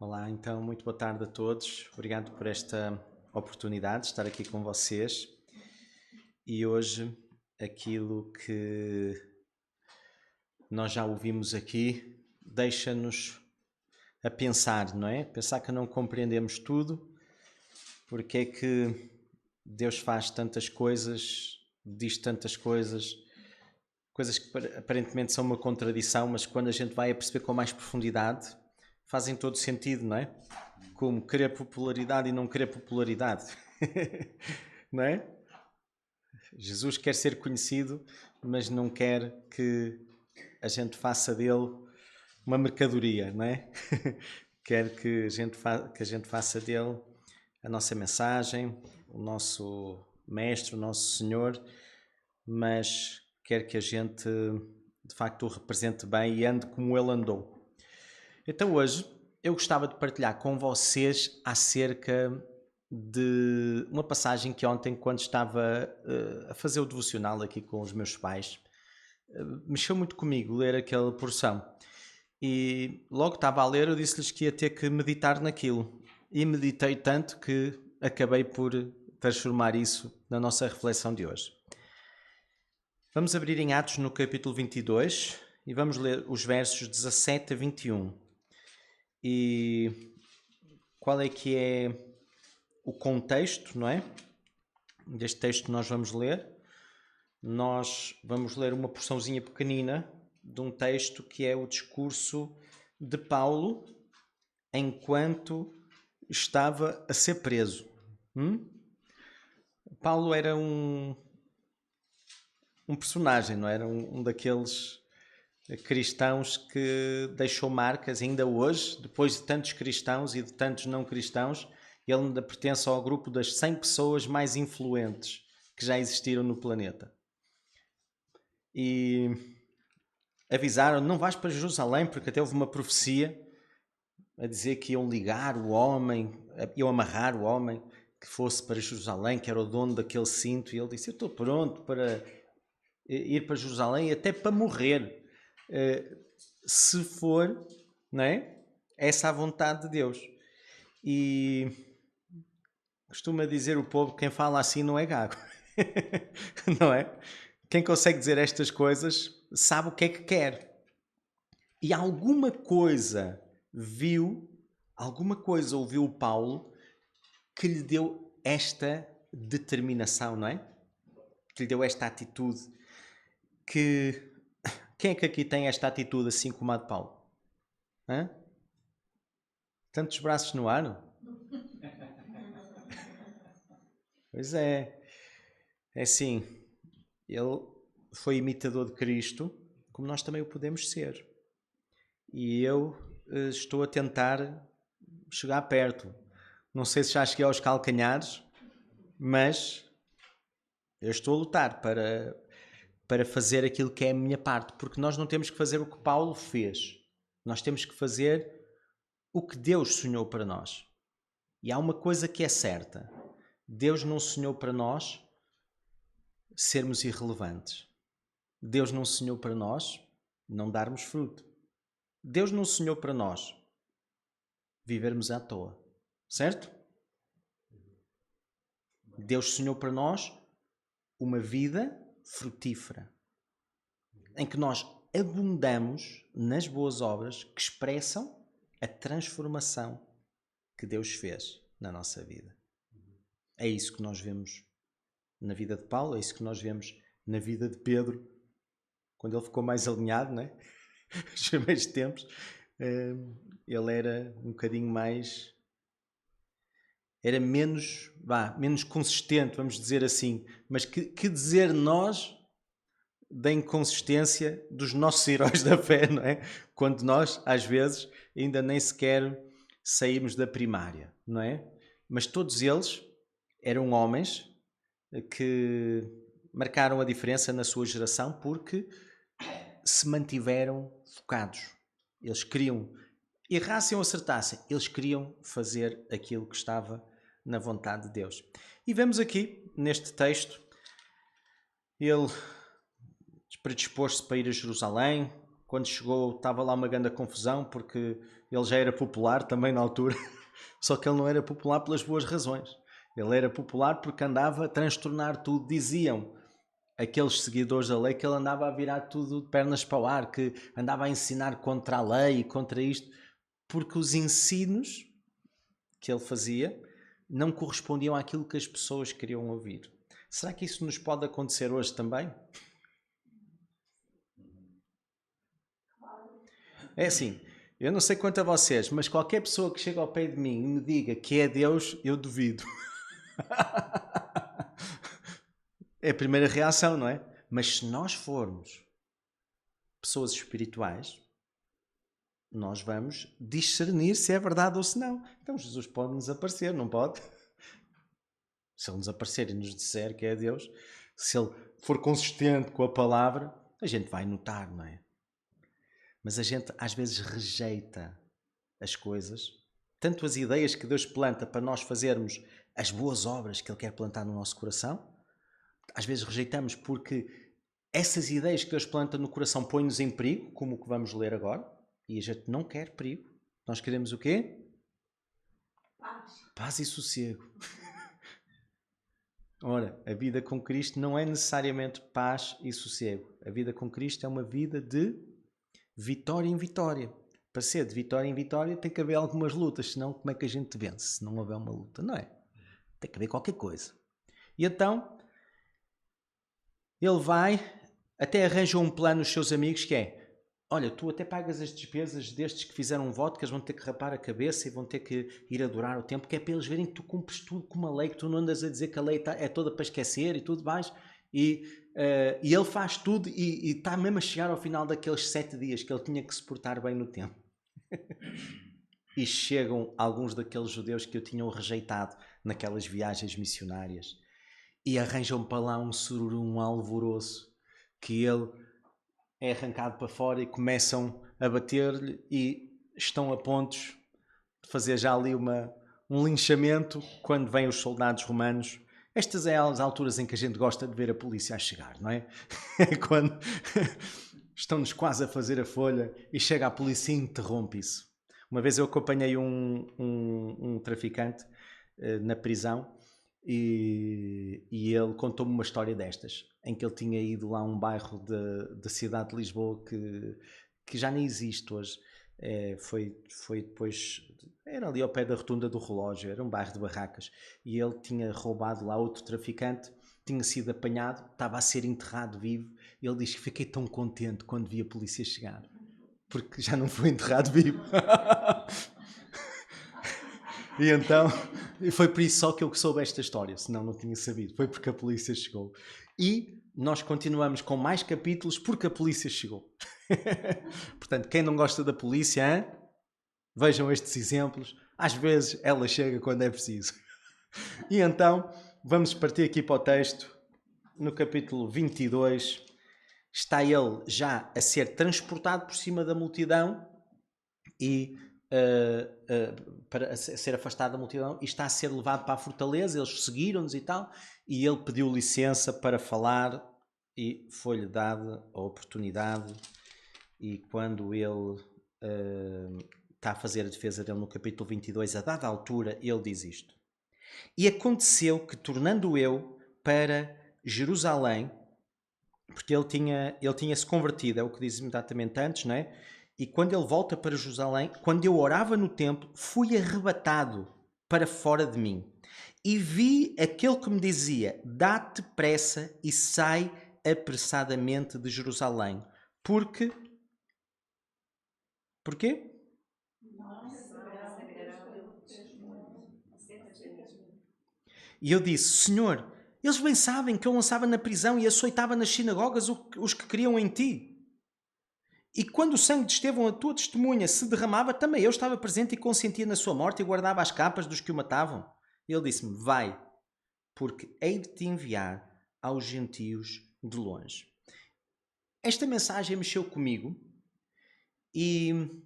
Olá, então, muito boa tarde a todos. Obrigado por esta oportunidade de estar aqui com vocês. E hoje, aquilo que nós já ouvimos aqui deixa-nos a pensar, não é? Pensar que não compreendemos tudo, porque é que Deus faz tantas coisas, diz tantas coisas, coisas que aparentemente são uma contradição, mas quando a gente vai a perceber com mais profundidade, fazem todo sentido, não é? Como querer popularidade e não querer popularidade, não é? Jesus quer ser conhecido, mas não quer que a gente faça dele uma mercadoria, não é? Quer que a gente faça dele a nossa mensagem, o nosso mestre, o nosso Senhor, mas quer que a gente de facto o represente bem e ande como ele andou. Então hoje eu gostava de partilhar com vocês acerca de uma passagem que ontem, quando estava a fazer o devocional aqui com os meus pais, mexeu muito comigo ler aquela porção. E logo estava a ler, eu disse-lhes que ia ter que meditar naquilo. E meditei tanto que acabei por transformar isso na nossa reflexão de hoje. Vamos abrir em Atos no capítulo 22 e vamos ler os versos 17 a 21. E qual é que é o contexto, não é? Deste texto que nós vamos ler. Nós vamos ler uma porçãozinha pequenina de um texto que é o discurso de Paulo enquanto estava a ser preso. Paulo era um personagem, não era? Um daqueles cristãos que deixou marcas ainda hoje, depois de tantos cristãos e de tantos não cristãos, ele ainda pertence ao grupo das 100 pessoas mais influentes que já existiram no planeta. E avisaram, não vais para Jerusalém, porque até houve uma profecia a dizer que iam ligar o homem, iam amarrar o homem que fosse para Jerusalém, que era o dono daquele cinto, e ele disse, eu estou pronto para ir para Jerusalém até para morrer, se for, não é? Essa a vontade de Deus. E costuma dizer o povo, quem fala assim não é gago. Não é? Quem consegue dizer estas coisas sabe o que é que quer. E alguma coisa ouviu o Paulo que lhe deu esta determinação, não é? Que lhe deu esta atitude. Quem é que aqui tem esta atitude assim como a de Paulo? Hã? Tantos braços no ar? Pois é. É assim, ele foi imitador de Cristo, como nós também o podemos ser. E eu estou a tentar chegar perto. Não sei se já cheguei aos calcanhares, mas eu estou a lutar para fazer aquilo que é a minha parte, porque nós não temos que fazer o que Paulo fez. Nós temos que fazer o que Deus sonhou para nós. E há uma coisa que é certa. Deus não sonhou para nós sermos irrelevantes. Deus não sonhou para nós não darmos fruto. Deus não sonhou para nós vivermos à toa. Certo? Deus sonhou para nós uma vida frutífera, em que nós abundamos nas boas obras que expressam a transformação que Deus fez na nossa vida. É isso que nós vemos na vida de Paulo, é isso que nós vemos na vida de Pedro, quando ele ficou mais alinhado, não é? Os primeiros tempos, ele era um bocadinho mais... Era menos consistente, vamos dizer assim. Mas que dizer nós da inconsistência dos nossos heróis da fé, não é? Quando nós, às vezes, ainda nem sequer saímos da primária, não é? Mas todos eles eram homens que marcaram a diferença na sua geração porque se mantiveram focados. Eles queriam, errassem ou acertassem, eles queriam fazer aquilo que estava na vontade de Deus. E vemos aqui, neste texto, ele predispôs-se para ir a Jerusalém. Quando chegou, estava lá uma grande confusão, porque ele já era popular também na altura, só que ele não era popular pelas boas razões. Ele era popular porque andava a transtornar tudo. Diziam aqueles seguidores da lei que ele andava a virar tudo de pernas para o ar, que andava a ensinar contra a lei e contra isto, porque os ensinos que ele fazia não correspondiam àquilo que as pessoas queriam ouvir. Será que isso nos pode acontecer hoje também? É assim, eu não sei quanto a vocês, mas qualquer pessoa que chega ao pé de mim e me diga que é Deus, eu duvido. É a primeira reação, não é? Mas se nós formos pessoas espirituais, nós vamos discernir se é verdade ou se não. Então Jesus pode nos aparecer, não pode? Se ele nos aparecer e nos disser que é Deus, se ele for consistente com a palavra, a gente vai notar, não é? Mas a gente às vezes rejeita as coisas, tanto as ideias que Deus planta para nós fazermos as boas obras que Ele quer plantar no nosso coração, às vezes rejeitamos porque essas ideias que Deus planta no coração põem-nos em perigo, como o que vamos ler agora, e a gente não quer perigo. Nós queremos o quê? Paz e sossego. Ora, a vida com Cristo não é necessariamente paz e sossego. A vida com Cristo é uma vida de vitória em vitória. Para ser de vitória em vitória tem que haver algumas lutas, senão como é que a gente vence se não houver uma luta? Não é? Tem que haver qualquer coisa. E então, ele vai, até arranja um plano nos seus amigos que é: olha, tu até pagas as despesas destes que fizeram um voto, que eles vão ter que rapar a cabeça e vão ter que ir adorar o tempo, que é para eles verem que tu cumpres tudo com uma lei, que tu não andas a dizer que a lei é toda para esquecer e tudo mais. E ele faz tudo e está mesmo a chegar ao final daqueles 7 dias que ele tinha que se portar bem no tempo. E chegam alguns daqueles judeus que o tinham rejeitado naquelas viagens missionárias e arranjam para lá um sururu, um alvoroço, que ele é arrancado para fora e começam a bater-lhe e estão a pontos de fazer já ali um linchamento quando vêm os soldados romanos. Estas é as alturas em que a gente gosta de ver a polícia a chegar, não é? É quando estão-nos quase a fazer a folha e chega a polícia e interrompe isso. Uma vez eu acompanhei um traficante na prisão e ele contou-me uma história destas, em que ele tinha ido lá a um bairro da cidade de Lisboa que já nem existe hoje. Foi depois, era ali ao pé da rotunda do relógio, era um bairro de barracas, e ele tinha roubado lá outro traficante, tinha sido apanhado, estava a ser enterrado vivo, e ele diz que fiquei tão contente quando vi a polícia chegar, porque já não foi enterrado vivo. E então, foi por isso só que eu soube esta história, senão não tinha sabido, foi porque a polícia chegou. E nós continuamos com mais capítulos porque a polícia chegou. Portanto, quem não gosta da polícia, hein? Vejam estes exemplos. Às vezes ela chega quando é preciso. E então, vamos partir aqui para o texto. No capítulo 22, está ele já a ser transportado por cima da multidão e para ser afastado da multidão, e está a ser levado para a fortaleza. Eles seguiram-nos e tal, e ele pediu licença para falar e foi-lhe dada a oportunidade. E quando ele está a fazer a defesa dele no capítulo 22, a dada altura, ele diz isto: e aconteceu que, tornando eu para Jerusalém, porque ele tinha-se convertido, é o que diz imediatamente antes, não é? E quando ele volta para Jerusalém, quando eu orava no templo, fui arrebatado para fora de mim. E vi aquele que me dizia: dá-te pressa e sai apressadamente de Jerusalém. Porque... Porquê? E eu disse: Senhor, eles bem sabem que eu lançava na prisão e açoitava nas sinagogas os que criam em ti. E quando o sangue de Estevão, a tua testemunha, se derramava, também eu estava presente e consentia na sua morte e guardava as capas dos que o matavam. Ele disse-me: vai, porque hei de te enviar aos gentios de longe. Esta mensagem mexeu comigo e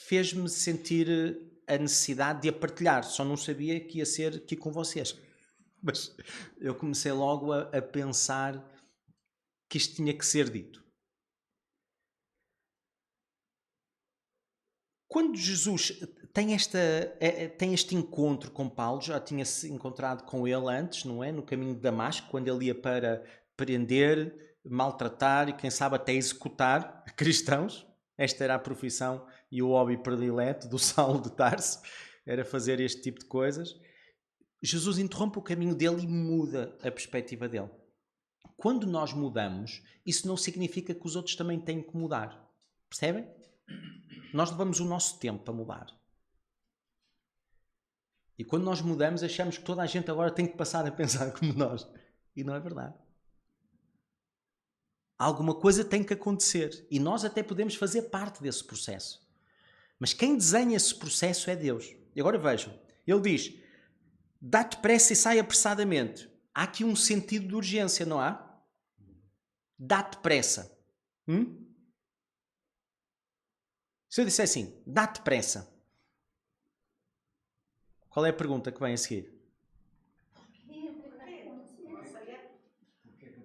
fez-me sentir a necessidade de a partilhar. Só não sabia que ia ser aqui com vocês. Mas eu comecei logo a pensar que isto tinha que ser dito. quando Jesus tem este encontro com Paulo, já tinha se encontrado com ele antes, não é? No caminho de Damasco, quando ele ia para prender, maltratar e quem sabe até executar cristãos. Esta era a profissão e o hobby predileto do Saulo de Tarso, era fazer este tipo de coisas. Jesus interrompe o caminho dele e muda a perspectiva dele. Quando nós mudamos, isso não significa que os outros também têm que mudar. Percebem? Nós levamos o nosso tempo a mudar. E quando nós mudamos, achamos que toda a gente agora tem que passar a pensar como nós. E não é verdade. Alguma coisa tem que acontecer. E nós até podemos fazer parte desse processo. Mas quem desenha esse processo é Deus. E agora vejam. Ele diz, dá-te pressa e sai apressadamente. Há aqui um sentido de urgência, não há? Dá-te pressa. Se eu disser assim, dá-te pressa. Qual é a pergunta que vem a seguir?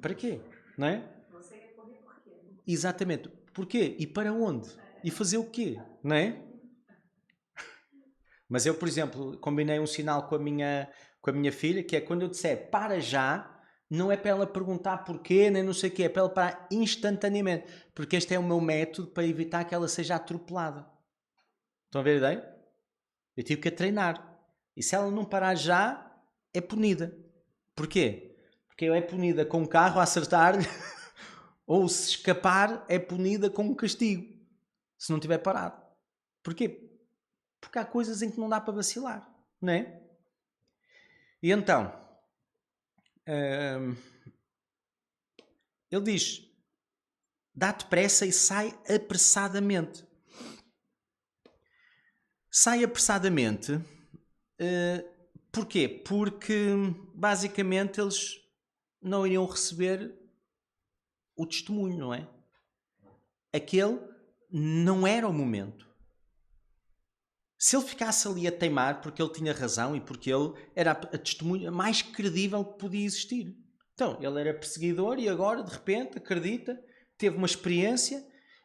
Para quê? Não é? Exatamente. Porquê? E para onde? E fazer o quê? Não é? Mas eu, por exemplo, combinei um sinal com a minha filha, que é quando eu disser para já, não é para ela perguntar porquê, nem não sei o quê, é para ela parar instantaneamente. Porque este é o meu método para evitar que ela seja atropelada. Estão a ver a ideia? Eu tive que a treinar. E se ela não parar já, é punida. Porquê? Porque é punida com um carro a acertar-lhe, ou se escapar, é punida com um castigo. Se não tiver parado. Porquê? Porque há coisas em que não dá para vacilar. Não é? E então, ele diz, dá-te pressa e sai apressadamente. Sai apressadamente. Porquê? Porque basicamente eles não iriam receber o testemunho, não é? Aquele não era o momento. Se ele ficasse ali a teimar porque ele tinha razão e porque ele era a testemunha mais credível que podia existir. Então, ele era perseguidor e agora, de repente, acredita, teve uma experiência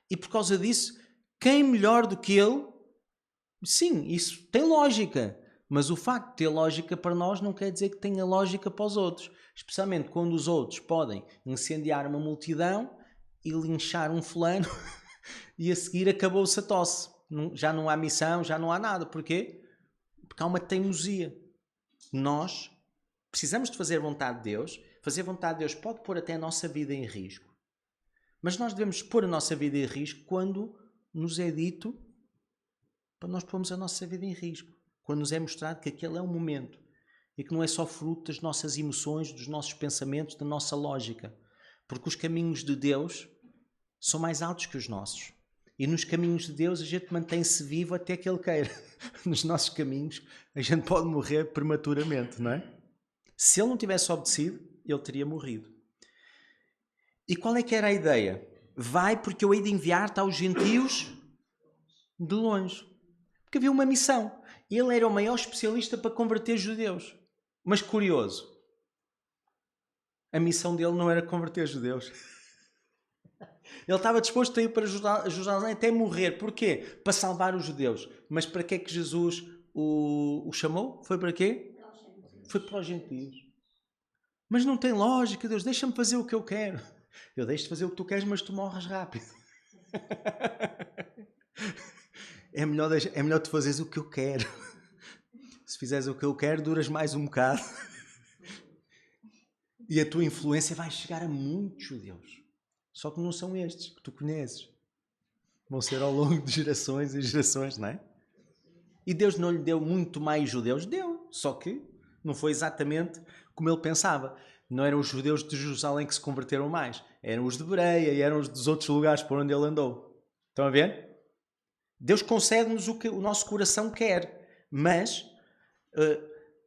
e por causa disso, quem melhor do que ele? Sim, isso tem lógica. Mas o facto de ter lógica para nós não quer dizer que tenha lógica para os outros. Especialmente quando os outros podem incendiar uma multidão e linchar um fulano e a seguir acabou-se a tosse. Já não há missão, já não há nada. Porquê? Porque há uma teimosia. Nós precisamos de fazer vontade de Deus. Fazer vontade de Deus pode pôr até a nossa vida em risco. Mas nós devemos pôr a nossa vida em risco quando nos é dito para nós pormos a nossa vida em risco. Quando nos é mostrado que aquele é o momento. E que não é só fruto das nossas emoções, dos nossos pensamentos, da nossa lógica. Porque os caminhos de Deus são mais altos que os nossos. E nos caminhos de Deus a gente mantém-se vivo até que Ele queira. Nos nossos caminhos a gente pode morrer prematuramente, não é? Se Ele não tivesse obedecido, Ele teria morrido. E qual é que era a ideia? Vai porque eu hei de enviar-te aos gentios de longe. Porque havia uma missão. Ele era o maior especialista para converter judeus. Mas curioso, a missão dele não era converter judeus. Ele estava disposto a ir para Jerusalém até morrer. Porquê? Para salvar os judeus. Mas para que é que Jesus o chamou? Foi para quê? Foi para os gentios. Mas não tem lógica, Deus, deixa-me fazer o que eu quero. Eu deixo-te fazer o que tu queres, mas tu morres rápido. É melhor tu fazeres o que eu quero. Se fizeres o que eu quero, duras mais um bocado. E a tua influência vai chegar a muitos judeus. Só que não são estes que tu conheces. Vão ser ao longo de gerações e gerações, não é? E Deus não lhe deu muito mais judeus? Deu. Só que não foi exatamente como ele pensava. Não eram os judeus de Jerusalém que se converteram mais. Eram os de Bereia e eram os dos outros lugares por onde ele andou. Estão a ver? Deus concede-nos o que o nosso coração quer. Mas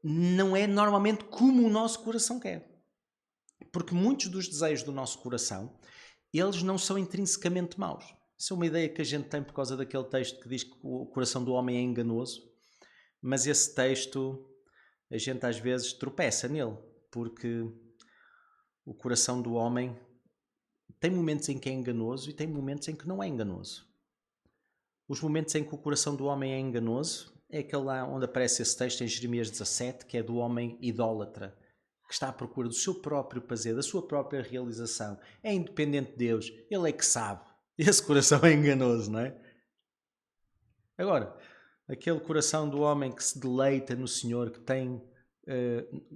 não é normalmente como o nosso coração quer. Porque muitos dos desejos do nosso coração, eles não são intrinsecamente maus. Isso é uma ideia que a gente tem por causa daquele texto que diz que o coração do homem é enganoso. Mas esse texto, a gente às vezes tropeça nele. Porque o coração do homem tem momentos em que é enganoso e tem momentos em que não é enganoso. Os momentos em que o coração do homem é enganoso é aquele lá onde aparece esse texto em Jeremias 17, que é do homem idólatra, que está à procura do seu próprio prazer, da sua própria realização. É independente de Deus, ele é que sabe. Esse coração é enganoso, não é? Agora, aquele coração do homem que se deleita no Senhor, que tem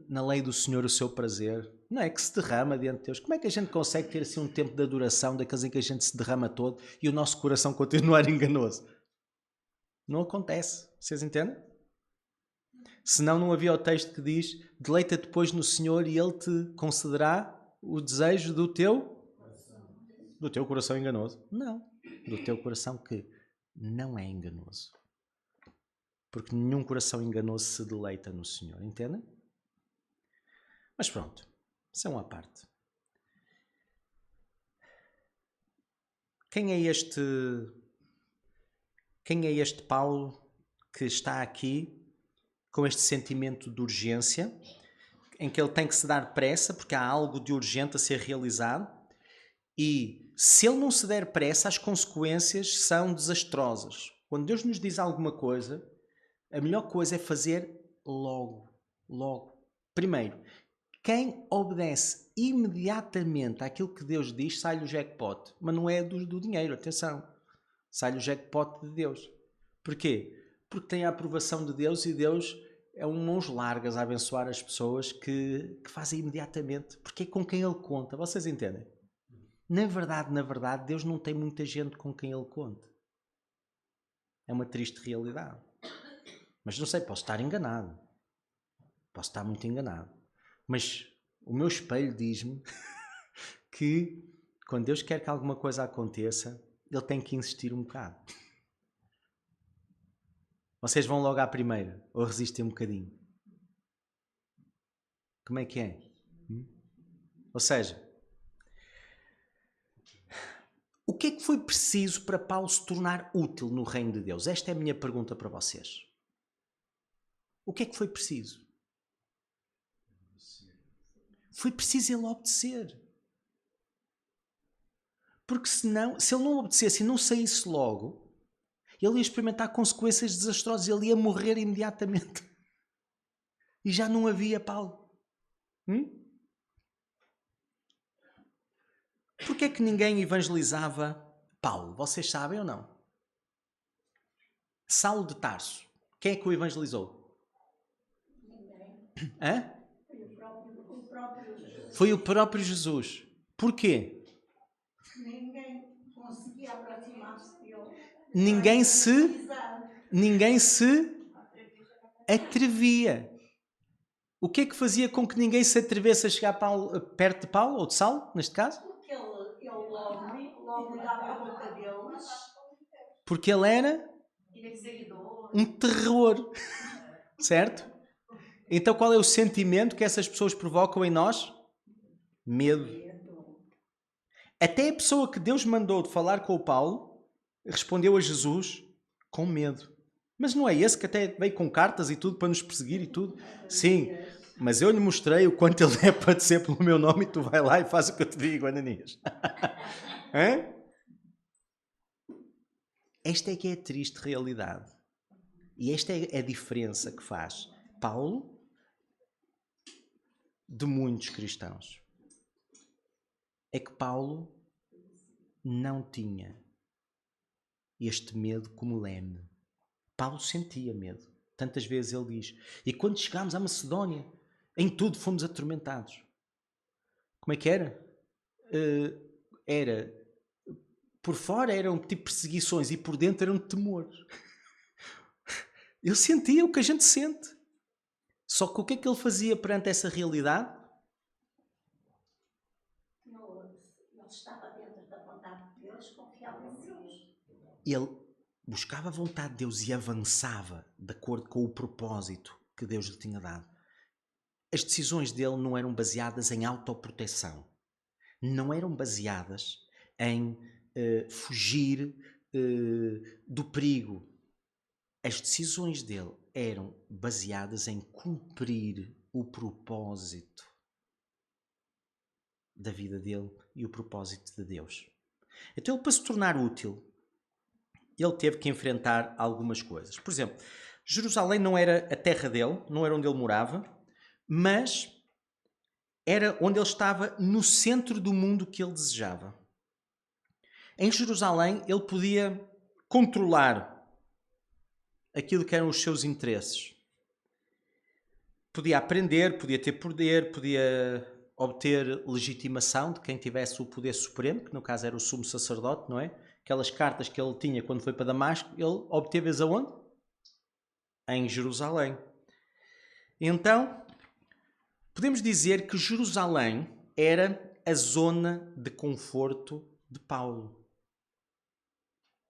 na lei do Senhor o seu prazer, não é? Que se derrama diante de Deus. Como é que a gente consegue ter assim um tempo de adoração, daqueles em que a gente se derrama todo e o nosso coração continuar enganoso? Não acontece. Vocês entendem? Senão não havia o texto que diz: deleita-te depois no Senhor e Ele te concederá o desejo do teu coração enganoso. Não. Do teu coração que não é enganoso. Porque nenhum coração enganoso se deleita no Senhor. Entendem? Mas pronto. Isso é uma parte. Quem é este Paulo que está aqui com este sentimento de urgência, em que ele tem que se dar pressa porque há algo de urgente a ser realizado, e se ele não se der pressa, as consequências são desastrosas. Quando Deus nos diz alguma coisa, a melhor coisa é fazer logo. Primeiro, quem obedece imediatamente àquilo que Deus diz, sai-lhe o jackpot. Mas não é do dinheiro, atenção. Sai-lhe o jackpot de Deus. Porquê? Porque tem a aprovação de Deus e Deus é um mãos largas a abençoar as pessoas que fazem imediatamente. Porque é com quem Ele conta. Vocês entendem? Na verdade, Deus não tem muita gente com quem Ele conta. É uma triste realidade. Mas não sei, posso estar enganado. Posso estar muito enganado. Mas o meu espelho diz-me que quando Deus quer que alguma coisa aconteça, Ele tem que insistir um bocado. Vocês vão logo à primeira ou resistem um bocadinho? Como é que é? Ou seja, o que é que foi preciso para Paulo se tornar útil no reino de Deus? Esta é a minha pergunta para vocês. O que é que foi preciso? Foi preciso ele obedecer. Porque senão, se ele não obedecesse e não saísse logo, ele ia experimentar consequências desastrosas. Ele ia morrer imediatamente. E já não havia Paulo. Porquê é que ninguém evangelizava Paulo? Vocês sabem ou não? Saulo de Tarso. Quem é que o evangelizou? Ninguém. Hã? Foi o próprio Jesus. Jesus. Porquê? Ninguém conseguia aproximar-se dele. Ninguém se atrevia. O que é que fazia com que ninguém se atrevesse a chegar perto de Paulo, ou de Saulo, neste caso? Porque ele logo dava a boca deles. Porque ele era um terror. Certo? Então qual é o sentimento que essas pessoas provocam em nós? Medo. Até a pessoa que Deus mandou de falar com o Paulo respondeu a Jesus com medo. Mas não é esse que até veio com cartas e tudo para nos perseguir e tudo? Sim, mas eu lhe mostrei o quanto ele é padecer pelo meu nome e tu vai lá e faz o que eu te digo, Ananias. Hã? Esta é que é a triste realidade. E esta é a diferença que faz Paulo de muitos cristãos. É que Paulo não tinha este medo como leme. Paulo sentia medo. Tantas vezes ele diz. E quando chegámos à Macedónia, em tudo fomos atormentados. Como é que era? Por fora eram tipo perseguições e por dentro eram temores. Ele sentia o que a gente sente. Só que o que é que ele fazia perante essa realidade? Ele estava dentro da vontade de Deus, confiava em Deus. Ele buscava a vontade de Deus e avançava de acordo com o propósito que Deus lhe tinha dado. As decisões dele não eram baseadas em autoproteção. Não eram baseadas em fugir do perigo. As decisões dele eram baseadas em cumprir o propósito da vida dele e o propósito de Deus. Então ele, para se tornar útil, ele teve que enfrentar algumas coisas. Por exemplo, Jerusalém não era a terra dele, não era onde ele morava, mas era onde ele estava no centro do mundo que ele desejava. Em Jerusalém, ele podia controlar aquilo que eram os seus interesses. Podia aprender, podia ter poder, podia obter legitimação de quem tivesse o poder supremo, que no caso era o sumo sacerdote, não é? Aquelas cartas que ele tinha quando foi para Damasco, ele obteve-as aonde? Em Jerusalém. Então, podemos dizer que Jerusalém era a zona de conforto de Paulo.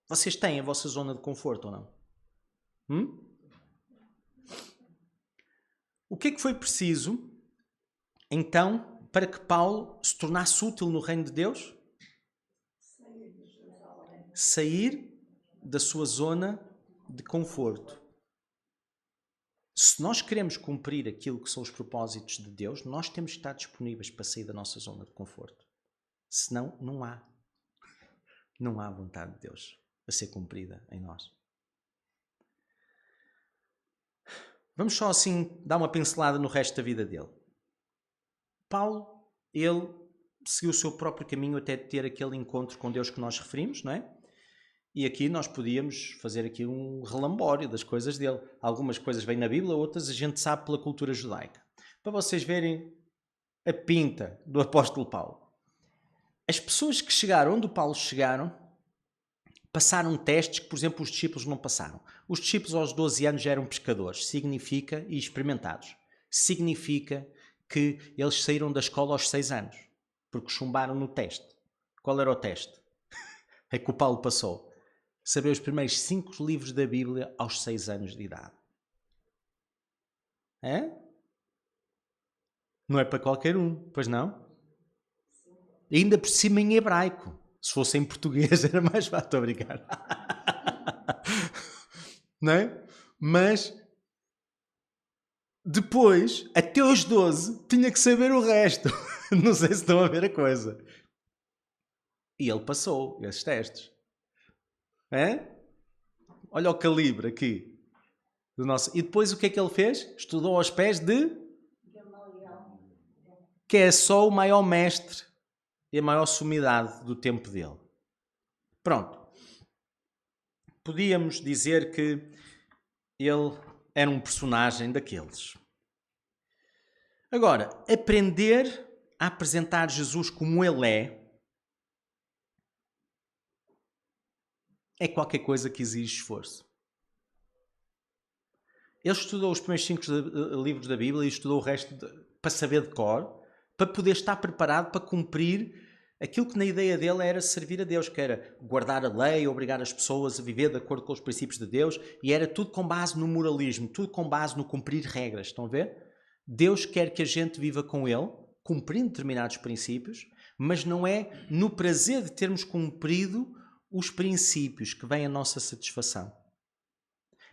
Vocês têm a vossa zona de conforto ou não? O que é que foi preciso, então, para que Paulo se tornasse útil no reino de Deus? Sair da sua zona de conforto. Se nós queremos cumprir aquilo que são os propósitos de Deus, nós temos que estar disponíveis para sair da nossa zona de conforto. Senão, não há. Não há vontade de Deus a ser cumprida em nós. Vamos só assim dar uma pincelada no resto da vida dele. Paulo, ele seguiu o seu próprio caminho até ter aquele encontro com Deus que nós referimos, não é? E aqui nós podíamos fazer aqui um relambório das coisas dele. Algumas coisas vêm na Bíblia, outras a gente sabe pela cultura judaica. Para vocês verem a pinta do apóstolo Paulo. As pessoas que chegaram onde o Paulo chegaram passaram testes que, por exemplo, os discípulos não passaram. Os discípulos aos 12 anos já eram pescadores, significa, e experimentados. Significa que eles saíram da escola aos 6 anos, porque chumbaram no teste. Qual era o teste? É que o Paulo passou. Saber os primeiros 5 livros da Bíblia aos 6 anos de idade. É? Não é para qualquer um, pois não? E ainda por cima em hebraico. Se fosse em português era mais fácil, estou a brincar. Não é? Mas depois, até aos 12, tinha que saber o resto. Não sei se estão a ver a coisa. E ele passou esses testes. É? Olha o calibre aqui. Do nosso... E depois o que é que ele fez? Estudou aos pés de... que é só o maior mestre e a maior sumidade do tempo dele. Pronto. Podíamos dizer que ele era um personagem daqueles. Agora, aprender a apresentar Jesus como ele é qualquer coisa que exige esforço. Ele estudou os primeiros 5 livros da Bíblia e estudou o resto para saber de cor, para poder estar preparado para cumprir aquilo que na ideia dele era servir a Deus, que era guardar a lei, obrigar as pessoas a viver de acordo com os princípios de Deus, e era tudo com base no moralismo, tudo com base no cumprir regras. Estão a ver? Deus quer que a gente viva com Ele, cumprindo determinados princípios, mas não é no prazer de termos cumprido os princípios que vem a nossa satisfação.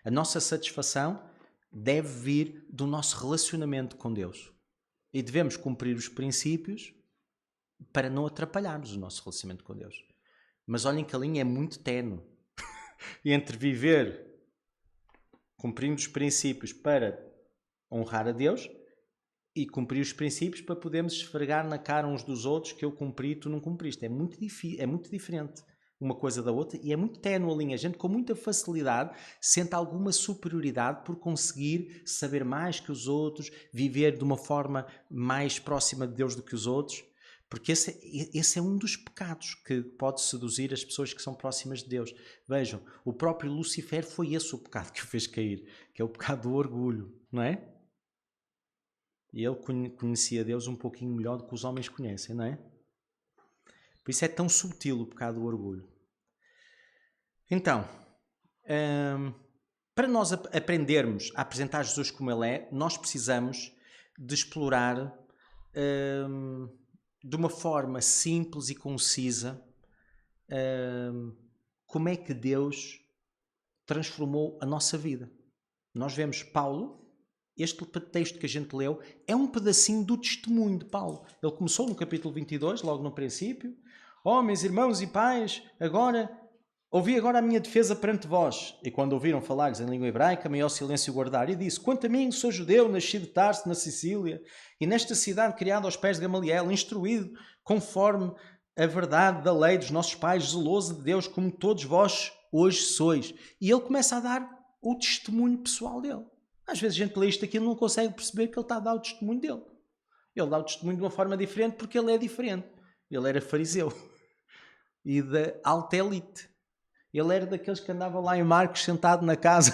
A nossa satisfação deve vir do nosso relacionamento com Deus. E devemos cumprir os princípios para não atrapalharmos o nosso relacionamento com Deus. Mas olhem que a linha é muito ténue. Entre viver cumprindo os princípios para honrar a Deus e cumprir os princípios para podermos esfregar na cara uns dos outros que eu cumpri e tu não cumpriste. É muito diferente uma coisa da outra e é muito ténue a linha. A gente com muita facilidade sente alguma superioridade por conseguir saber mais que os outros, viver de uma forma mais próxima de Deus do que os outros, porque esse é um dos pecados que pode seduzir as pessoas que são próximas de Deus. Vejam, o próprio Lucifer foi esse o pecado que o fez cair, que é o pecado do orgulho, não é? E ele conhecia Deus um pouquinho melhor do que os homens conhecem, não é? Por isso é tão sutil o pecado do orgulho. Então, para nós aprendermos a apresentar Jesus como Ele é, nós precisamos de explorar de uma forma simples e concisa como é que Deus transformou a nossa vida. Nós vemos Paulo, este texto que a gente leu, é um pedacinho do testemunho de Paulo. Ele começou no capítulo 22, logo no princípio. Homens, irmãos e pais, agora Ouvi agora a minha defesa perante vós. E quando ouviram falar-lhes em língua hebraica, maior silêncio guardar. E disse, quanto a mim, sou judeu, nascido de Tarso, na Sicília, e nesta cidade criado aos pés de Gamaliel, instruído conforme a verdade da lei dos nossos pais, zeloso de Deus, como todos vós hoje sois. E ele começa a dar o testemunho pessoal dele. Às vezes a gente lê isto aqui e não consegue perceber que ele está a dar o testemunho dele. Ele dá o testemunho de uma forma diferente porque ele é diferente. Ele era fariseu e da alta elite. Ele era daqueles que andava lá em Marcos sentado na casa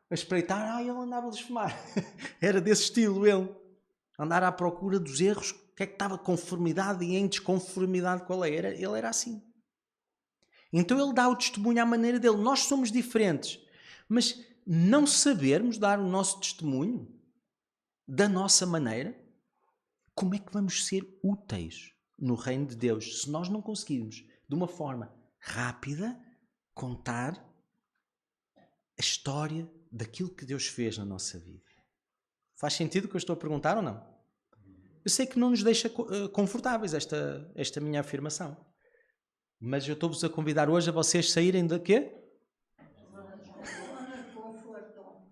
a espreitar. Ele andava a blasfemar. Era desse estilo ele. Andar à procura dos erros. O que é que estava conformidade e em desconformidade com a lei. Ele era assim. Então ele dá o testemunho à maneira dele. Nós somos diferentes. Mas não sabermos dar o nosso testemunho da nossa maneira, como é que vamos ser úteis no reino de Deus se nós não conseguirmos, de uma forma rápida, contar a história daquilo que Deus fez na nossa vida? Faz sentido o que eu estou a perguntar ou não? Eu sei que não nos deixa confortáveis esta minha afirmação. Mas eu estou-vos a convidar hoje a vocês saírem de quê? Zona de conforto.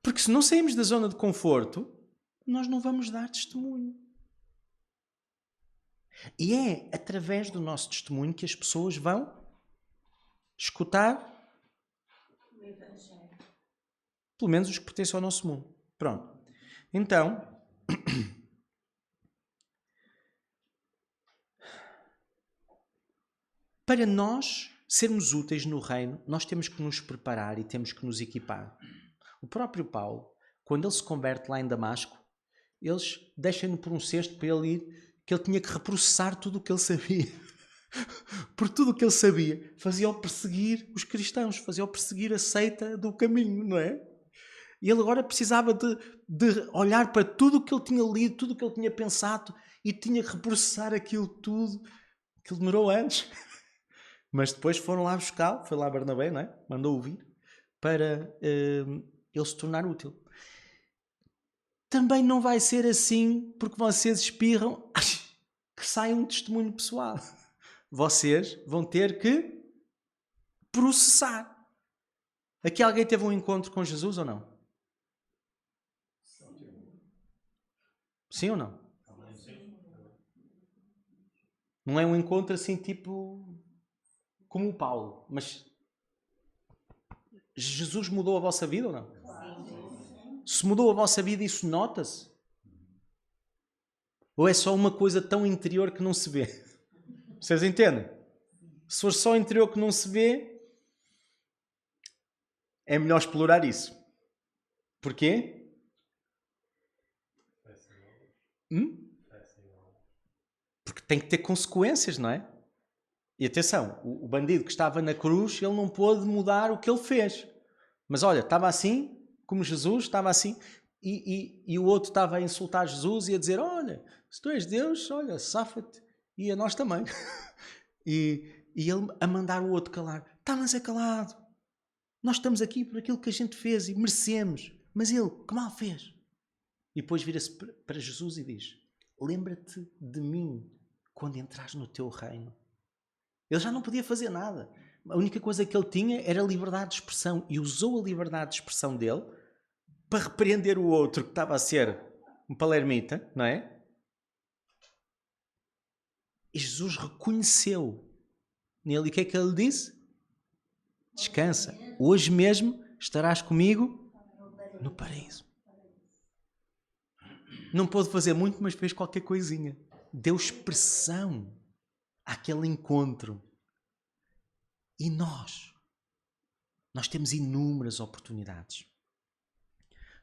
Porque se não sairmos da zona de conforto, nós não vamos dar testemunho. E é através do nosso testemunho que as pessoas vão escutar, O Evangelho. pelo menos os que pertencem ao nosso mundo. Pronto. Então, para nós sermos úteis no reino, nós temos que nos preparar e temos que nos equipar. O próprio Paulo, quando ele se converte lá em Damasco, eles deixam-no por um cesto para ele ir, que ele tinha que reprocessar tudo o que ele sabia. Por tudo o que ele sabia, fazia-o perseguir os cristãos, fazia-o perseguir a seita do caminho, não é? E ele agora precisava de olhar para tudo o que ele tinha lido, tudo o que ele tinha pensado e tinha que reprocessar aquilo tudo, que demorou anos. Mas depois foram lá buscá-lo, foi lá Barnabé, não é? Mandou-o vir para ele se tornar útil. Também não vai ser assim porque vocês espirram que sai um testemunho pessoal. Vocês vão ter que processar. Aqui alguém teve um encontro com Jesus ou não? Sim ou não? Não é um encontro assim tipo como o Paulo, mas Jesus mudou a vossa vida ou não? Se mudou a vossa vida, isso nota-se? Ou é só uma coisa tão interior que não se vê? Vocês entendem? Se for só interior que não se vê, é melhor explorar isso. Porquê? Porque tem que ter consequências, não é? E atenção, o bandido que estava na cruz, ele não pôde mudar o que ele fez. Mas olha, estava assim, como Jesus, estava assim, e o outro estava a insultar Jesus e a dizer, olha, se tu és Deus, olha, safa-te, e a nós também. E ele a mandar o outro calar. Está, mas é calado. Nós estamos aqui por aquilo que a gente fez e merecemos. Mas ele, que mal fez? E depois vira-se para Jesus e diz, lembra-te de mim quando entrares no teu reino. Ele já não podia fazer nada. A única coisa que ele tinha era liberdade de expressão. E usou a liberdade de expressão dele para repreender o outro que estava a ser um palermita, não é? E Jesus reconheceu nele. E o que é que ele disse? Descansa. Hoje mesmo estarás comigo no paraíso. Não pôde fazer muito, mas fez qualquer coisinha. Deu expressão àquele encontro. E nós temos inúmeras oportunidades.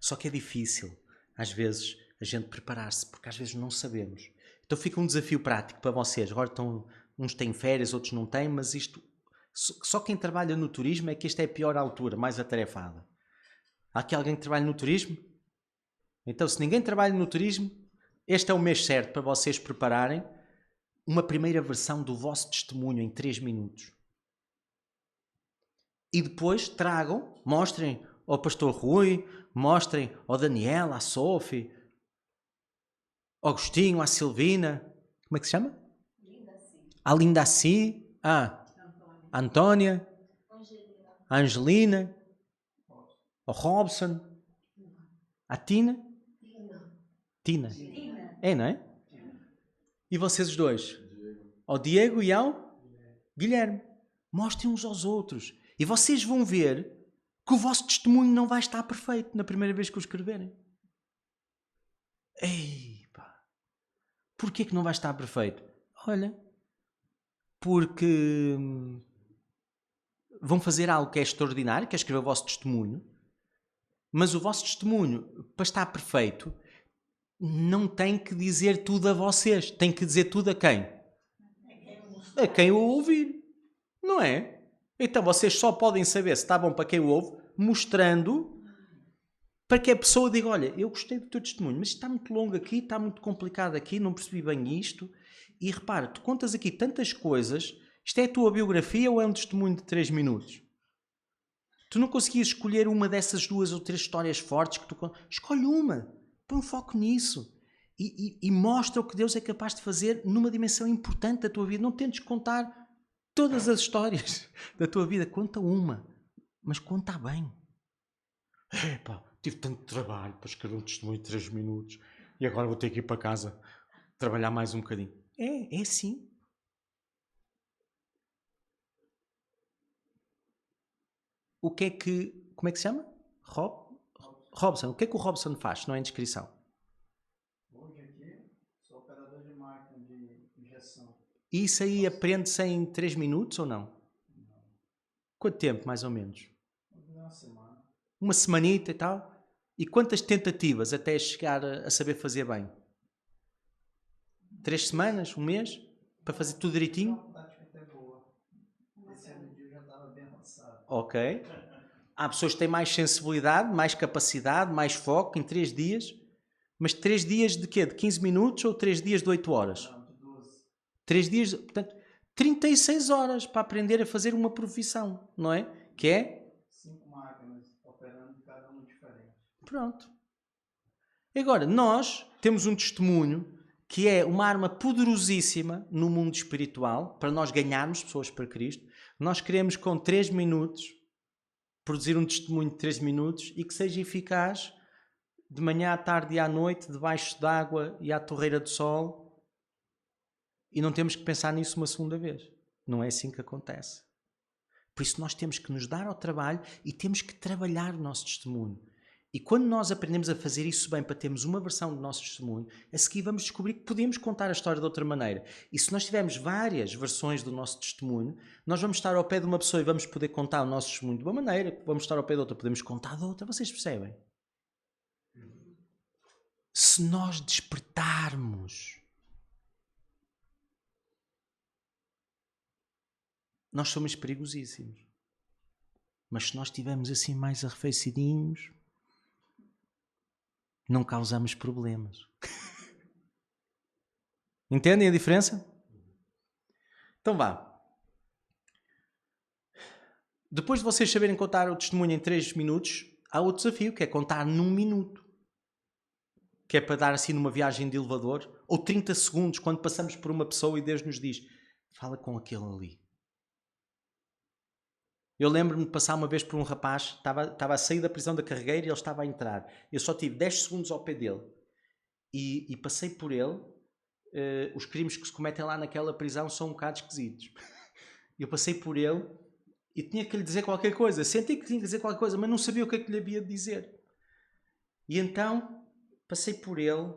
Só que é difícil, às vezes, a gente preparar-se, porque às vezes não sabemos. Então fica um desafio prático para vocês. Agora uns têm férias, outros não têm, mas isto... Só quem trabalha no turismo é que esta é a pior altura, mais atarefada. Há aqui alguém que trabalha no turismo? Então, se ninguém trabalha no turismo, este é o mês certo para vocês prepararem uma primeira versão do vosso testemunho em 3 minutos. E depois tragam, mostrem ao pastor Rui, mostrem ao Daniel, à Sophie, ao Agostinho, à Silvina, como é que se chama? À Linda Assi, A Antónia? A Angelina? O Robson? A Tina? Tina. É, não é? E vocês os dois? Ao Diego e ao Guilherme. Mostrem uns aos outros. E vocês vão ver que o vosso testemunho não vai estar perfeito na primeira vez que o escreverem. Ei, pá. Porquê que não vai estar perfeito? Olha, porque vão fazer algo que é extraordinário, que é escrever o vosso testemunho, mas o vosso testemunho, para estar perfeito, não tem que dizer tudo a vocês. Tem que dizer tudo a quem? A quem o ouvir. Não é? Então vocês só podem saber se está bom para quem o ouve, mostrando para que a pessoa diga, olha, eu gostei do teu testemunho, mas isto está muito longo aqui, está muito complicado aqui, não percebi bem isto. E repara, tu contas aqui tantas coisas, isto é a tua biografia ou é um testemunho de 3 minutos? Tu não conseguias escolher uma dessas 2 ou 3 histórias fortes que tu contas? Escolhe uma, põe um foco nisso. E mostra o que Deus é capaz de fazer numa dimensão importante da tua vida. Não tentes contar todas as histórias da tua vida. Conta uma, mas conta bem. Epá, tive tanto trabalho para escrever um testemunho de 3 minutos e agora vou ter que ir para casa trabalhar mais um bocadinho. É assim. Como é que se chama? Robson. O que é que o Robson faz? Não é inscrição. Hoje aqui sou operador de máquina de injeção. E isso aí aprende-se em 3 minutos ou não? Quanto tempo, mais ou menos? Uma semana. Uma semanita e tal? E quantas tentativas até chegar a saber fazer bem? 3 semanas? 1 mês? Para fazer tudo direitinho? Uma tática até boa. Esse ano dia eu já estava bem avançado. Ok. Há pessoas que têm mais sensibilidade, mais capacidade, mais foco em 3 dias. Mas 3 dias de quê? De 15 minutos ou 3 dias de 8 horas? Não, de 12. 3 dias, portanto, 36 horas para aprender a fazer uma profissão, não é? Que é? 5 máquinas operando, cada uma diferente. Pronto. Agora, nós temos um testemunho que é uma arma poderosíssima no mundo espiritual para nós ganharmos pessoas para Cristo. Nós queremos com 3 minutos produzir um testemunho de 3 minutos e que seja eficaz de manhã à tarde e à noite, debaixo d'água e à torreira do sol. E não temos que pensar nisso uma segunda vez. Não é assim que acontece. Por isso nós temos que nos dar ao trabalho e temos que trabalhar o nosso testemunho. E quando nós aprendemos a fazer isso bem para termos uma versão do nosso testemunho, a seguir vamos descobrir que podemos contar a história de outra maneira. E se nós tivermos várias versões do nosso testemunho, nós vamos estar ao pé de uma pessoa e vamos poder contar o nosso testemunho de uma maneira, vamos estar ao pé de outra, podemos contar de outra. Vocês percebem? Se nós despertarmos, nós somos perigosíssimos. Mas se nós estivermos assim mais arrefecidinhos, não causamos problemas. Entendem a diferença? Então vá. Depois de vocês saberem contar o testemunho em 3 minutos, há outro desafio, que é contar num minuto. Que é para dar assim numa viagem de elevador, ou 30 segundos, quando passamos por uma pessoa e Deus nos diz, fala com aquele ali. Eu lembro-me de passar uma vez por um rapaz, estava a sair da prisão da Carregueira e ele estava a entrar. Eu só tive 10 segundos ao pé dele. E passei por ele. Os crimes que se cometem lá naquela prisão são um bocado esquisitos. Eu passei por ele e tinha que lhe dizer qualquer coisa. Senti que tinha que dizer qualquer coisa, mas não sabia o que é que lhe havia de dizer. E então passei por ele,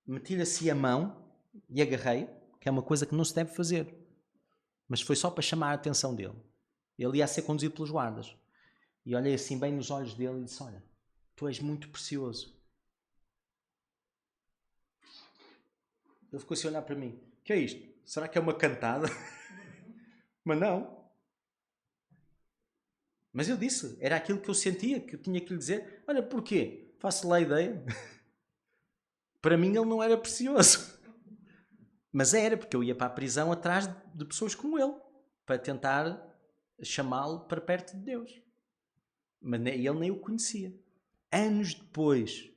meti-lhe assim a mão e agarrei, que é uma coisa que não se deve fazer. Mas foi só para chamar a atenção dele. Ele ia ser conduzido pelos guardas. E olhei assim bem nos olhos dele e disse, olha, tu és muito precioso. Ele ficou assim a olhar para mim. O que é isto? Será que é uma cantada? Mas não. Mas eu disse, era aquilo que eu sentia, que eu tinha que lhe dizer. Olha, porquê? Faço lá a ideia. Para mim ele não era precioso. Mas era, porque eu ia para a prisão atrás de pessoas como ele, para tentar chamá-lo para perto de Deus. Mas ele nem o conhecia. Anos depois,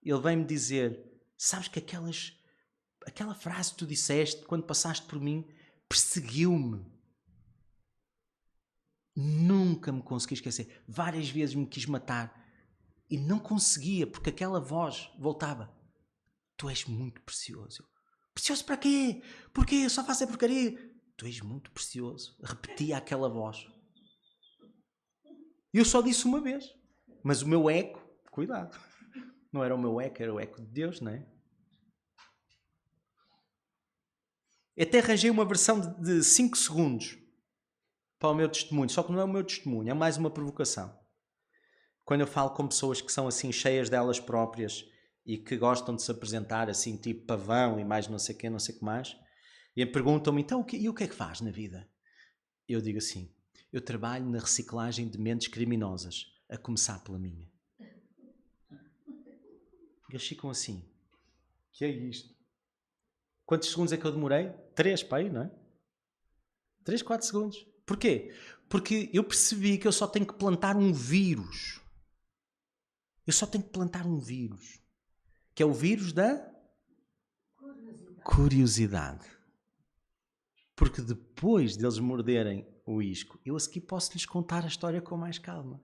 ele vem-me dizer, sabes que aquela frase que tu disseste, quando passaste por mim, perseguiu-me. Nunca me consegui esquecer. Várias vezes me quis matar e não conseguia, porque aquela voz voltava. Tu és muito precioso. Precioso para quê? Porquê? Só faço a porcaria. Tu és muito precioso. Repetia aquela voz. E eu só disse uma vez. Mas o meu eco, cuidado, não era o meu eco, era o eco de Deus, não é? Eu até arranjei uma versão de 5 segundos para o meu testemunho, só que não é o meu testemunho, é mais uma provocação. Quando eu falo com pessoas que são assim cheias delas próprias e que gostam de se apresentar assim tipo pavão e mais não sei o quê, não sei o que mais, e perguntam-me, então o que é que faz na vida? Eu digo assim, eu trabalho na reciclagem de mentes criminosas, a começar pela minha. Eles ficam assim, que é isto? Quantos segundos é que eu demorei? 3 para aí, não é? 3, 4 segundos. Porquê? Porque eu percebi que eu só tenho que plantar um vírus. Eu só tenho que plantar um vírus. Que é o vírus da curiosidade. Porque depois deles morderem o isco, eu a seguir posso-lhes contar a história com mais calma.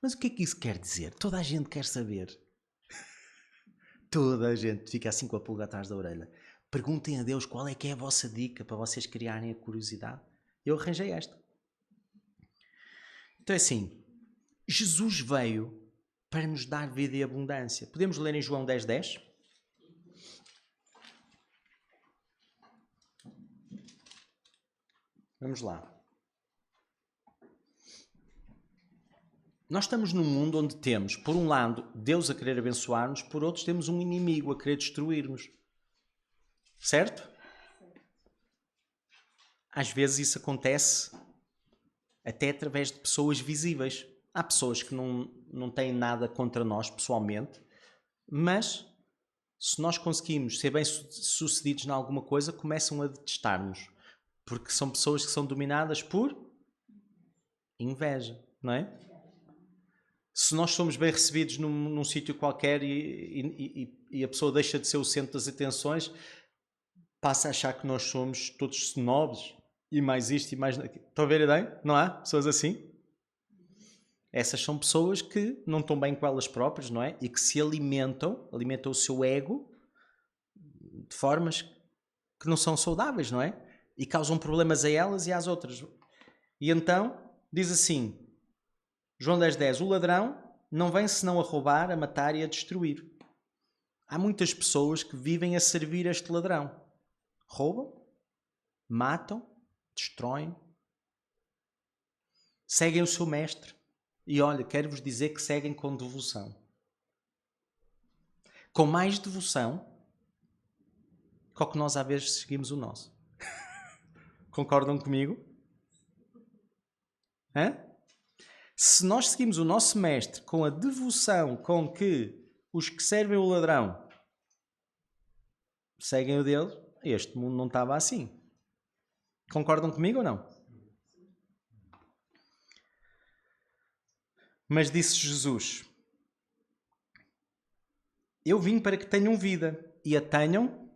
Mas o que é que isso quer dizer? Toda a gente quer saber. Toda a gente fica assim com a pulga atrás da orelha. Perguntem a Deus qual é que é a vossa dica para vocês criarem a curiosidade. Eu arranjei esta. Então é assim, Jesus veio para nos dar vida e abundância. Podemos ler em João 10:10? Vamos lá. Nós estamos num mundo onde temos, por um lado, Deus a querer abençoar-nos, por outros temos um inimigo a querer destruir-nos. Certo? Às vezes isso acontece até através de pessoas visíveis. Há pessoas que não têm nada contra nós pessoalmente, mas se nós conseguimos ser bem-sucedidos em alguma coisa, começam a detestar-nos. Porque são pessoas que são dominadas por inveja, não é? Se nós somos bem recebidos num sítio qualquer e a pessoa deixa de ser o centro das atenções, passa a achar que nós somos todos snobs e mais isto e mais aquilo. Estão a ver a ideia? Não há pessoas assim? Essas são pessoas que não estão bem com elas próprias, não é? E que se alimentam o seu ego de formas que não são saudáveis, não é? E causam problemas a elas e às outras. E então, diz assim, João 10:10, o ladrão não vem senão a roubar, a matar e a destruir. Há muitas pessoas que vivem a servir este ladrão. Roubam, matam, destroem, seguem o seu mestre. E olha, quero-vos dizer que seguem com devoção. Com mais devoção que o que nós às vezes seguimos o nosso. Concordam comigo? Hã? Se nós seguimos o nosso mestre com a devoção com que os que servem o ladrão seguem o dele, este mundo não estava assim. Concordam comigo ou não? Mas disse Jesus, eu vim para que tenham vida e a tenham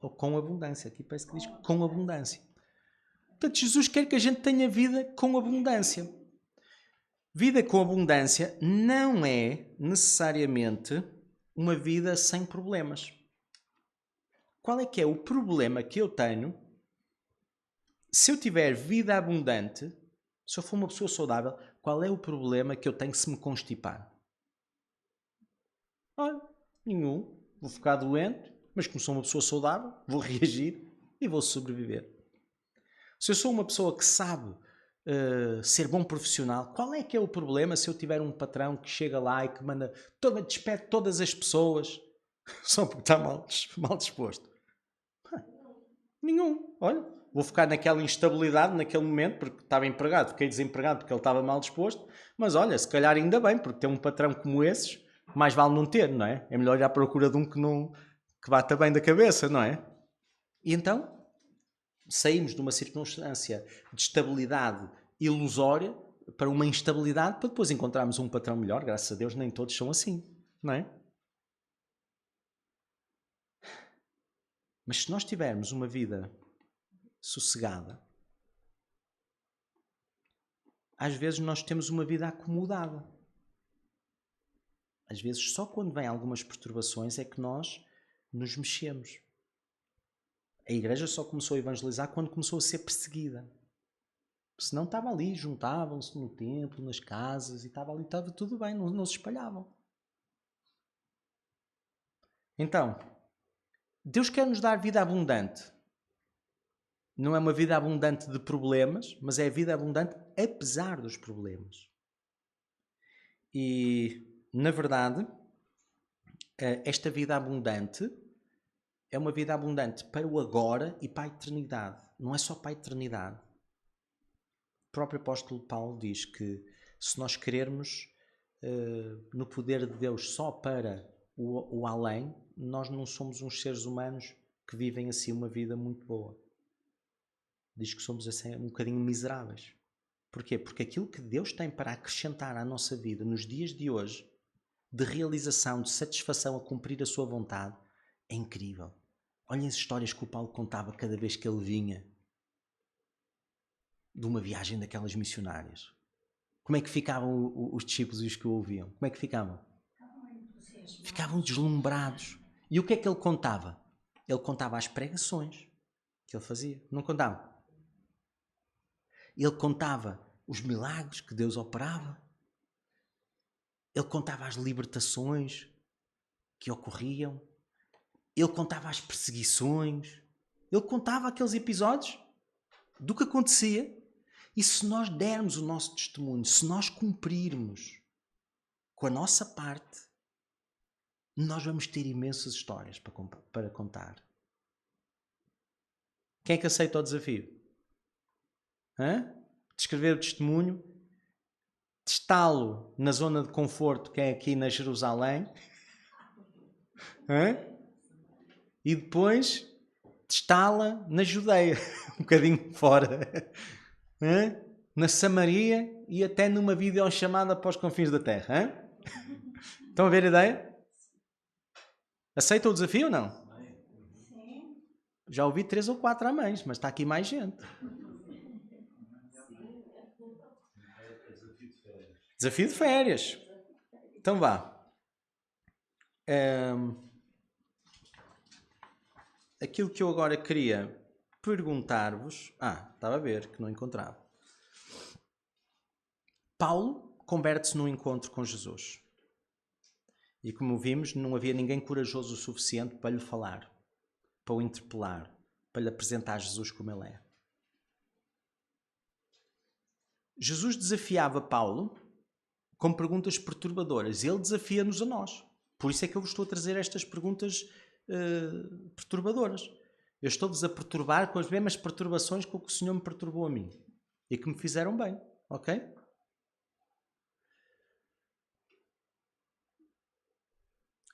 ou com abundância. Aqui parece que diz com abundância. Portanto, Jesus quer que a gente tenha vida com abundância. Vida com abundância não é necessariamente uma vida sem problemas. Qual é que é o problema que eu tenho se eu tiver vida abundante, se eu for uma pessoa saudável, qual é o problema que eu tenho se me constipar? Olha, nenhum. Vou ficar doente, mas como sou uma pessoa saudável, vou reagir e vou sobreviver. Se eu sou uma pessoa que sabe ser bom profissional, qual é que é o problema se eu tiver um patrão que chega lá e que despede todas as pessoas só porque está mal disposto? Nenhum. Olha, vou ficar naquela instabilidade naquele momento porque estava empregado, fiquei desempregado porque ele estava mal disposto, mas olha, se calhar ainda bem, porque ter um patrão como esses, mais vale não ter, não é? É melhor ir à procura de um que bata bem da cabeça, não é? E então, saímos de uma circunstância de estabilidade ilusória para uma instabilidade para depois encontrarmos um patrão melhor. Graças a Deus nem todos são assim, não é? Mas se nós tivermos uma vida sossegada, às vezes nós temos uma vida acomodada. Às vezes só quando vem algumas perturbações é que nós nos mexemos. A igreja só começou a evangelizar quando começou a ser perseguida. Senão estava ali, juntavam-se no templo, nas casas, e estava ali, estava tudo bem, não se espalhavam. Então, Deus quer nos dar vida abundante. Não é uma vida abundante de problemas, mas é a vida abundante apesar dos problemas. E, na verdade, esta vida abundante é uma vida abundante para o agora e para a eternidade. Não é só para a eternidade. O próprio apóstolo Paulo diz que se nós querermos no poder de Deus só para o além, nós não somos uns seres humanos que vivem assim uma vida muito boa. Diz que somos assim um bocadinho miseráveis. Porquê? Porque aquilo que Deus tem para acrescentar à nossa vida nos dias de hoje, de realização, de satisfação a cumprir a sua vontade, é incrível. Olhem as histórias que o Paulo contava cada vez que ele vinha de uma viagem daquelas missionárias. Como é que ficavam os discípulos e os que o ouviam? Como é que ficavam? Ficavam deslumbrados. E o que é que ele contava? Ele contava as pregações que ele fazia. Não contava? Ele contava os milagres que Deus operava. Ele contava as libertações que ocorriam. Ele contava as perseguições. Ele contava aqueles episódios do que acontecia. E se nós dermos o nosso testemunho, se nós cumprirmos com a nossa parte, nós vamos ter imensas histórias para contar. Quem é que aceita o desafio? De escrever o testemunho, testá-lo na zona de conforto que é aqui na Jerusalém, e depois testá-la na Judeia, um bocadinho fora, na Samaria e até numa videochamada para os confins da terra. Estão a ver a ideia? Aceita o desafio ou não? Sim. Já ouvi 3 ou 4 amães, mas está aqui mais gente. Desafio de férias. Então vá. Aquilo que eu agora queria perguntar-vos... estava a ver que não encontrava. Paulo converte-se num encontro com Jesus. E como vimos, não havia ninguém corajoso o suficiente para lhe falar, para o interpelar, para lhe apresentar Jesus como ele é. Jesus desafiava Paulo com perguntas perturbadoras. Ele desafia-nos a nós. Por isso é que eu vos estou a trazer estas perguntas perturbadoras. Eu estou-vos a perturbar com as mesmas perturbações com que o Senhor me perturbou a mim. E que me fizeram bem. Ok?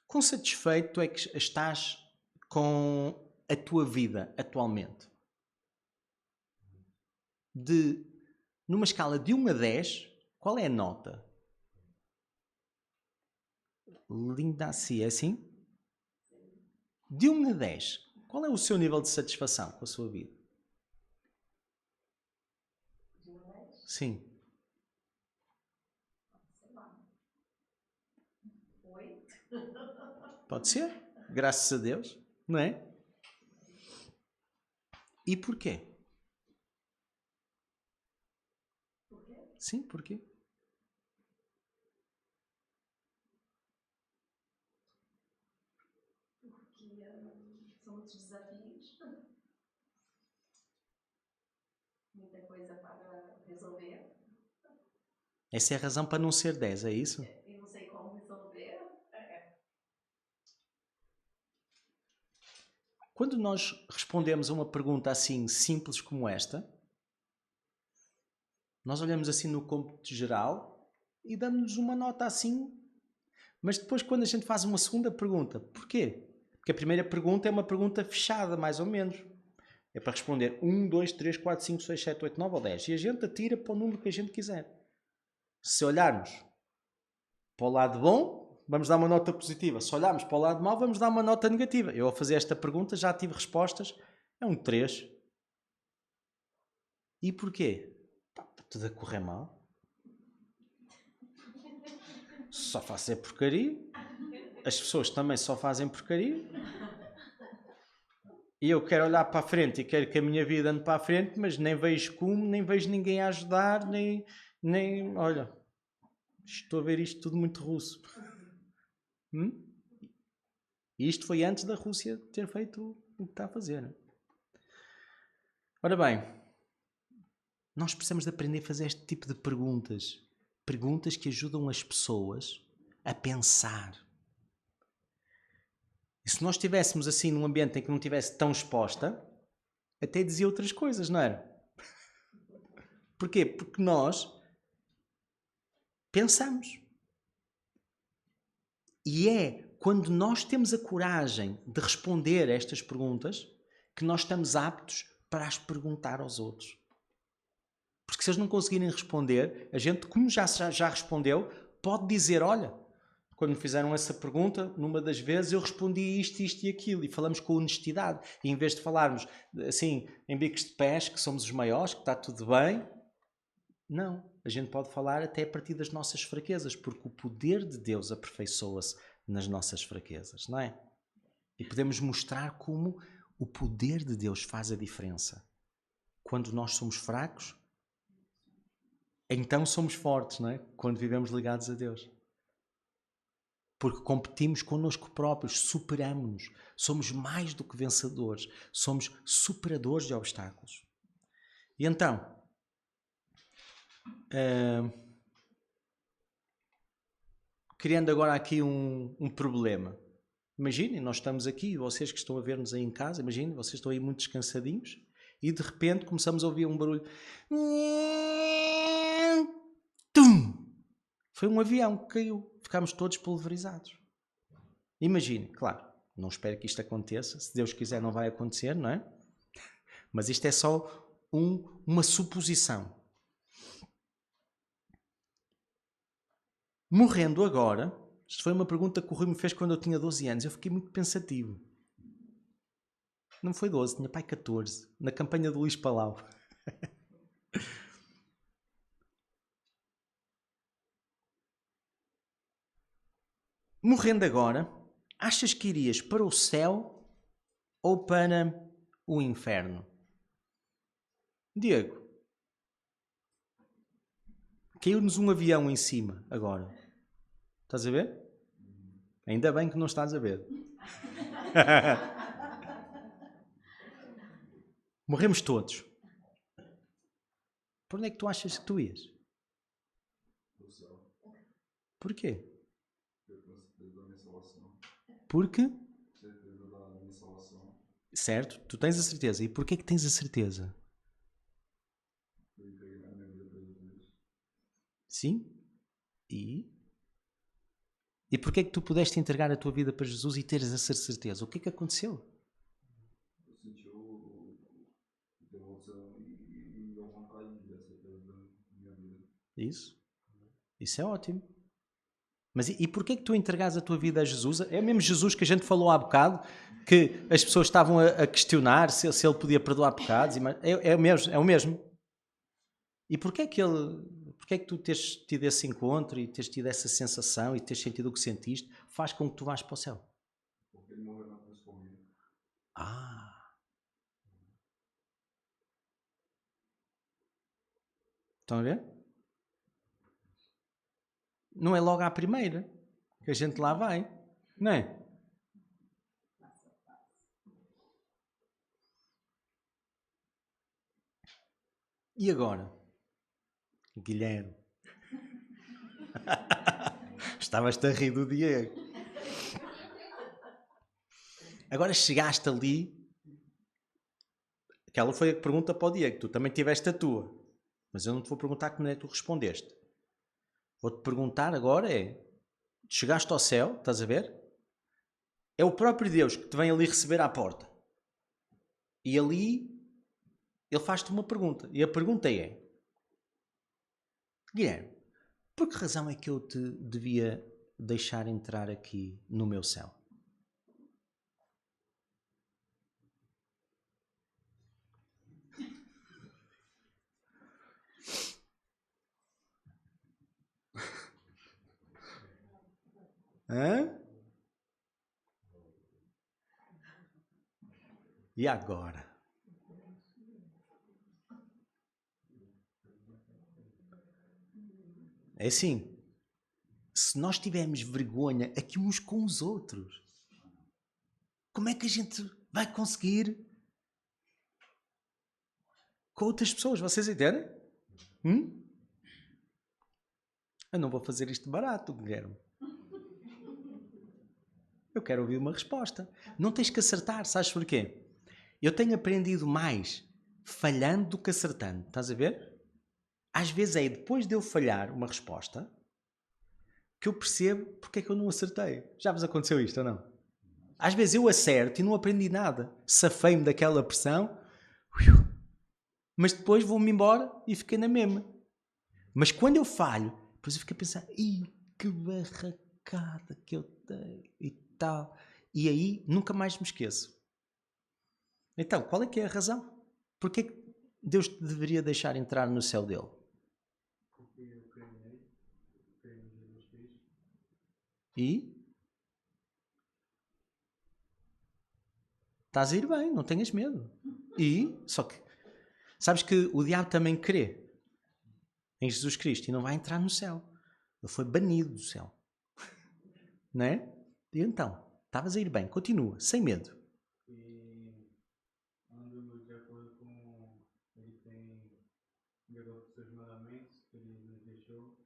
Quão satisfeito é que estás com a tua vida atualmente? Numa escala de 1 a 10, qual é a nota? Linda assim, é assim? De 1 a 10, qual é o seu nível de satisfação com a sua vida? De 1 a 10? Sim. Sei lá. 8? Pode ser? Graças a Deus, não é? E porquê? Por quê? Sim, porquê? Porque são muitos desafios. Muita coisa para resolver. Essa é a razão para não ser 10, é isso? Eu não sei como resolver. Quando nós respondemos a uma pergunta assim simples como esta, nós olhamos assim no cômputo geral e damos-nos uma nota assim. Mas depois quando a gente faz uma segunda pergunta, porquê? Porque a primeira pergunta é uma pergunta fechada, mais ou menos. É para responder 1, 2, 3, 4, 5, 6, 7, 8, 9 ou 10. E a gente atira para o número que a gente quiser. Se olharmos para o lado bom, vamos dar uma nota positiva. Se olharmos para o lado mau, vamos dar uma nota negativa. Eu, ao fazer esta pergunta, já tive respostas. É um 3. E porquê? Está tudo a correr mal. só faço é porcaria. As pessoas também só fazem porcaria. E eu quero olhar para a frente e quero que a minha vida ande para a frente, mas nem vejo como, nem vejo ninguém a ajudar, nem olha, estou a ver isto tudo muito russo. E isto foi antes da Rússia ter feito o que está a fazer. Não é? Ora bem, nós precisamos de aprender a fazer este tipo de perguntas. Perguntas que ajudam as pessoas a pensar. E se nós estivéssemos assim num ambiente em que não estivesse tão exposta, até dizia outras coisas, não era? Porquê? Porque nós pensamos. E é quando nós temos a coragem de responder a estas perguntas que nós estamos aptos para as perguntar aos outros. Porque se eles não conseguirem responder, a gente, como já respondeu, pode dizer, olha, quando me fizeram essa pergunta, numa das vezes eu respondi isto, isto e aquilo, e falamos com honestidade. E em vez de falarmos assim, em bicos de pés, que somos os maiores, que está tudo bem, não. A gente pode falar até a partir das nossas fraquezas, porque o poder de Deus aperfeiçoa-se nas nossas fraquezas, não é? E podemos mostrar como o poder de Deus faz a diferença. Quando nós somos fracos, então somos fortes, não é? Quando vivemos ligados a Deus. Porque competimos connosco próprios, superamos-nos, somos mais do que vencedores, somos superadores de obstáculos. E então, criando agora aqui um problema. Imaginem, nós estamos aqui, vocês que estão a ver-nos aí em casa, imaginem, vocês estão aí muito descansadinhos e de repente começamos a ouvir um barulho. Tum! Foi um avião que caiu. Ficámos todos pulverizados. Imaginem, claro, não espero que isto aconteça. Se Deus quiser não vai acontecer, não é? Mas isto é só uma suposição. Morrendo agora, isto foi uma pergunta que o Rui me fez quando eu tinha 12 anos. Eu fiquei muito pensativo. Não foi 12, tinha pai 14. Na campanha do Luís Palau. Morrendo agora, achas que irias para o céu ou para o inferno? Diego, caiu-nos um avião em cima agora. Estás a ver? Ainda bem que não estás a ver. Morremos todos. Por onde é que tu achas que tu ias? Do céu. Porquê? Eu tenho certeza da minha salvação. Porque? Certeza da minha salvação. Certo, tu tens a certeza. E porquê que tens a certeza? Eu entreguei a minha vida para Jesus. Sim. E porquê que tu pudeste entregar a tua vida para Jesus e teres essa certeza? O que é que aconteceu? Eu senti o devoção e a vontade de ter certeza da minha vida. Isso é ótimo. Mas e porquê que tu entregas a tua vida a Jesus? É o mesmo Jesus que a gente falou há bocado, que as pessoas estavam a questionar se ele podia perdoar pecados. É o mesmo. E porquê que tu teres tido esse encontro e teres tido essa sensação e teres sentido o que sentiste, faz com que tu vás para o céu? Porque ele morreu na cruz por mim. Estão a ver? Não é logo à primeira que a gente lá vai, não é? E agora? Guilherme. Estavas-te a rir do Diego. Agora chegaste ali. Aquela foi a pergunta para o Diego. Tu também tiveste a tua. Mas eu não te vou perguntar como é que tu respondeste. Vou-te perguntar agora chegaste ao céu, estás a ver? É o próprio Deus que te vem ali receber à porta. E ali ele faz-te uma pergunta. E a pergunta é: Guilherme, por que razão é que eu te devia deixar entrar aqui no meu céu? Hã? E agora? É assim, se nós tivermos vergonha aqui uns com os outros, como é que a gente vai conseguir com outras pessoas? Vocês entendem? Eu não vou fazer isto barato, Guilherme. Eu quero ouvir uma resposta. Não tens que acertar, sabes porquê? Eu tenho aprendido mais falhando do que acertando. Estás a ver? Às vezes é depois de eu falhar uma resposta que eu percebo porque é que eu não acertei. Já vos aconteceu isto ou não? Às vezes eu acerto e não aprendi nada. Safei-me daquela pressão, mas depois vou-me embora e fiquei na mesma. Mas quando eu falho, depois eu fico a pensar, que barracada que eu dei e tal. E aí nunca mais me esqueço. Então, qual é que é a razão? Porquê que Deus te deveria deixar entrar no céu dele? Porque eu creio nele, creio em Jesus Cristo. E? Estás a ir bem, não tenhas medo. E? Só que, sabes que o diabo também crê em Jesus Cristo e não vai entrar no céu. Ele foi banido do céu. Não é? E então, estavas a ir bem, continua, sem medo. E ando de acordo com ele tem os seus mandamentos que ele nos deixou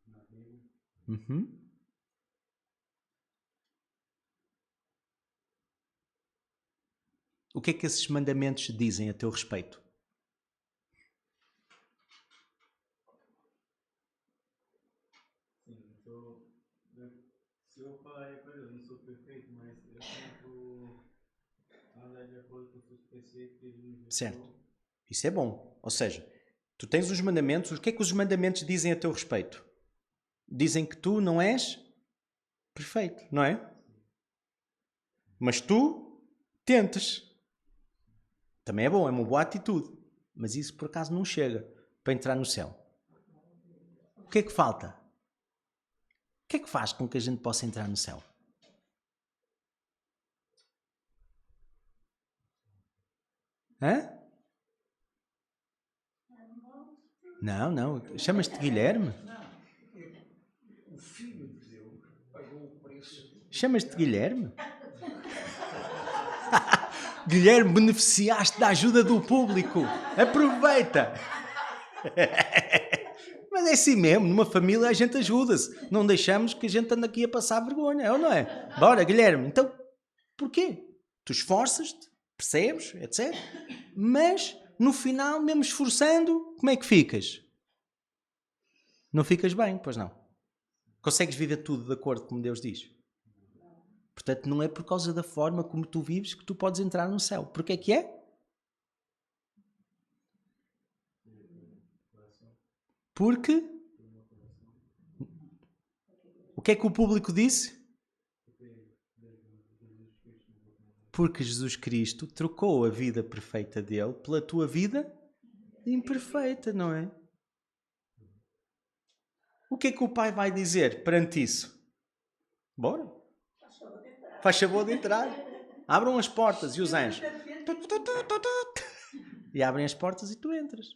na Bíblia. O que é que esses mandamentos dizem a teu respeito? Sim, se eu falar para ele, eu não sou perfeito, mas eu tento andar de acordo com os seus preceitos que ele nos deixou. Certo. Isso é bom. Ou seja, tu tens os mandamentos. O que é que os mandamentos dizem a teu respeito? Dizem que tu não és perfeito, não é? Mas tu tentes. Também é bom, é uma boa atitude. Mas isso por acaso não chega para entrar no céu. O que é que falta? O que é que faz com que a gente possa entrar no céu? Hã? Não. Chamas-te Guilherme? O Filho de Deus pagou o preço. Chamas-te Guilherme? Guilherme, beneficiaste da ajuda do público. Aproveita! Mas é assim mesmo, numa família a gente ajuda-se. Não deixamos que a gente ande aqui a passar vergonha, é ou não é? Bora, Guilherme. Então, porquê? Tu esforças-te, percebes, etc. Mas, no final, mesmo esforçando, como é que ficas? Não ficas bem, pois não. Consegues viver tudo de acordo com como Deus diz? Portanto, não é por causa da forma como tu vives que tu podes entrar no céu. Porquê que é? Porque? O que é que o público disse? Porque Jesus Cristo trocou a vida perfeita dele pela tua vida imperfeita, não é? O que é que o Pai vai dizer perante isso? Bora. Faz favor de entrar. Abram as portas e os anjos. E abrem as portas e tu entras.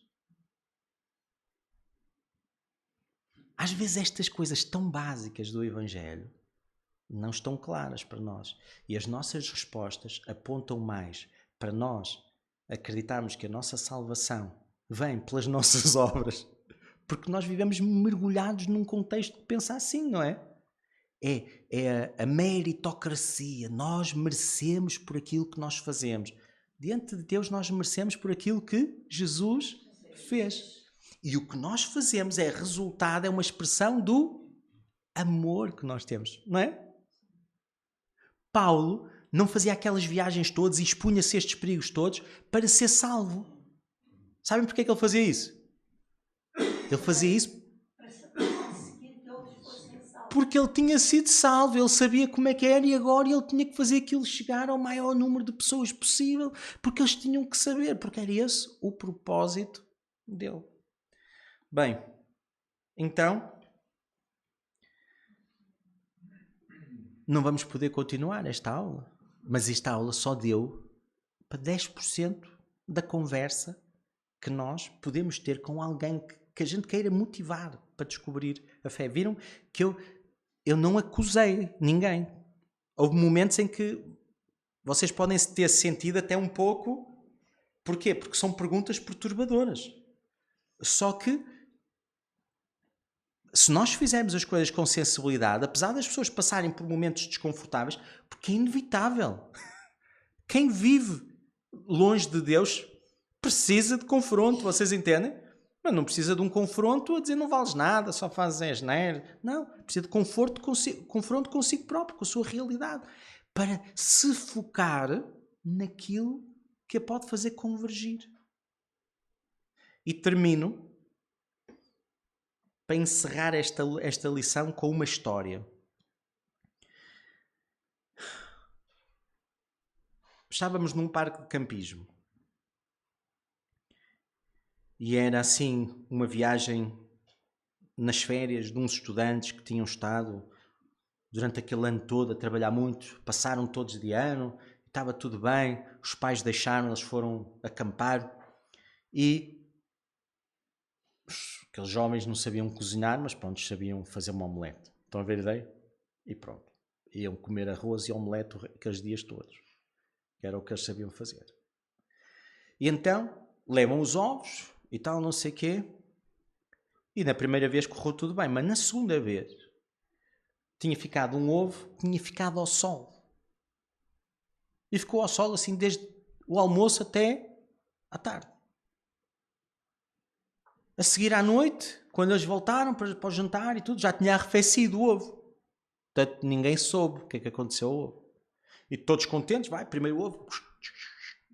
Às vezes estas coisas tão básicas do Evangelho não estão claras para nós. E as nossas respostas apontam mais para nós acreditarmos que a nossa salvação vem pelas nossas obras. Porque nós vivemos mergulhados num contexto que pensa assim, não é? É a meritocracia. Nós merecemos por aquilo que nós fazemos. Diante de Deus nós merecemos por aquilo que Jesus fez. E o que nós fazemos é resultado, é uma expressão do amor que nós temos, não é? Paulo não fazia aquelas viagens todas e expunha-se a estes perigos todos para ser salvo. Sabem porque é que ele fazia isso? Ele fazia isso porque ele tinha sido salvo, ele sabia como é que era e agora ele tinha que fazer aquilo chegar ao maior número de pessoas possível, porque eles tinham que saber, porque era esse o propósito dele. Bem, então, não vamos poder continuar esta aula. Mas esta aula só deu para 10% da conversa que nós podemos ter com alguém que a gente queira motivar para descobrir a fé. Viram que eu não acusei ninguém. Houve momentos em que vocês podem ter sentido até um pouco. Porquê? Porque são perguntas perturbadoras. Só que, se nós fizermos as coisas com sensibilidade, apesar das pessoas passarem por momentos desconfortáveis, porque é inevitável. Quem vive longe de Deus precisa de confronto, vocês entendem? Mas não precisa de um confronto a dizer não vales nada, só fazes asneira. Não, precisa de confronto consigo próprio, com a sua realidade, para se focar naquilo que a pode fazer convergir. E termino para encerrar esta lição com uma história. Estávamos num parque de campismo. E era assim uma viagem nas férias de uns estudantes que tinham estado durante aquele ano todo a trabalhar muito. Passaram todos de ano, estava tudo bem, os pais deixaram, eles foram acampar e aqueles jovens não sabiam cozinhar, mas pronto, sabiam fazer uma omelete. Estão a ver a ideia? E pronto. Iam comer arroz e omelete aqueles dias todos. Que era o que eles sabiam fazer. E então, levam os ovos e tal, não sei o quê. E na primeira vez correu tudo bem. Mas na segunda vez, tinha ficado um ovo, tinha ficado ao sol. E ficou ao sol assim desde o almoço até à tarde. A seguir à noite, quando eles voltaram para o jantar e tudo, já tinha arrefecido o ovo. Portanto, ninguém soube o que é que aconteceu ao ovo. E todos contentes, vai, primeiro ovo,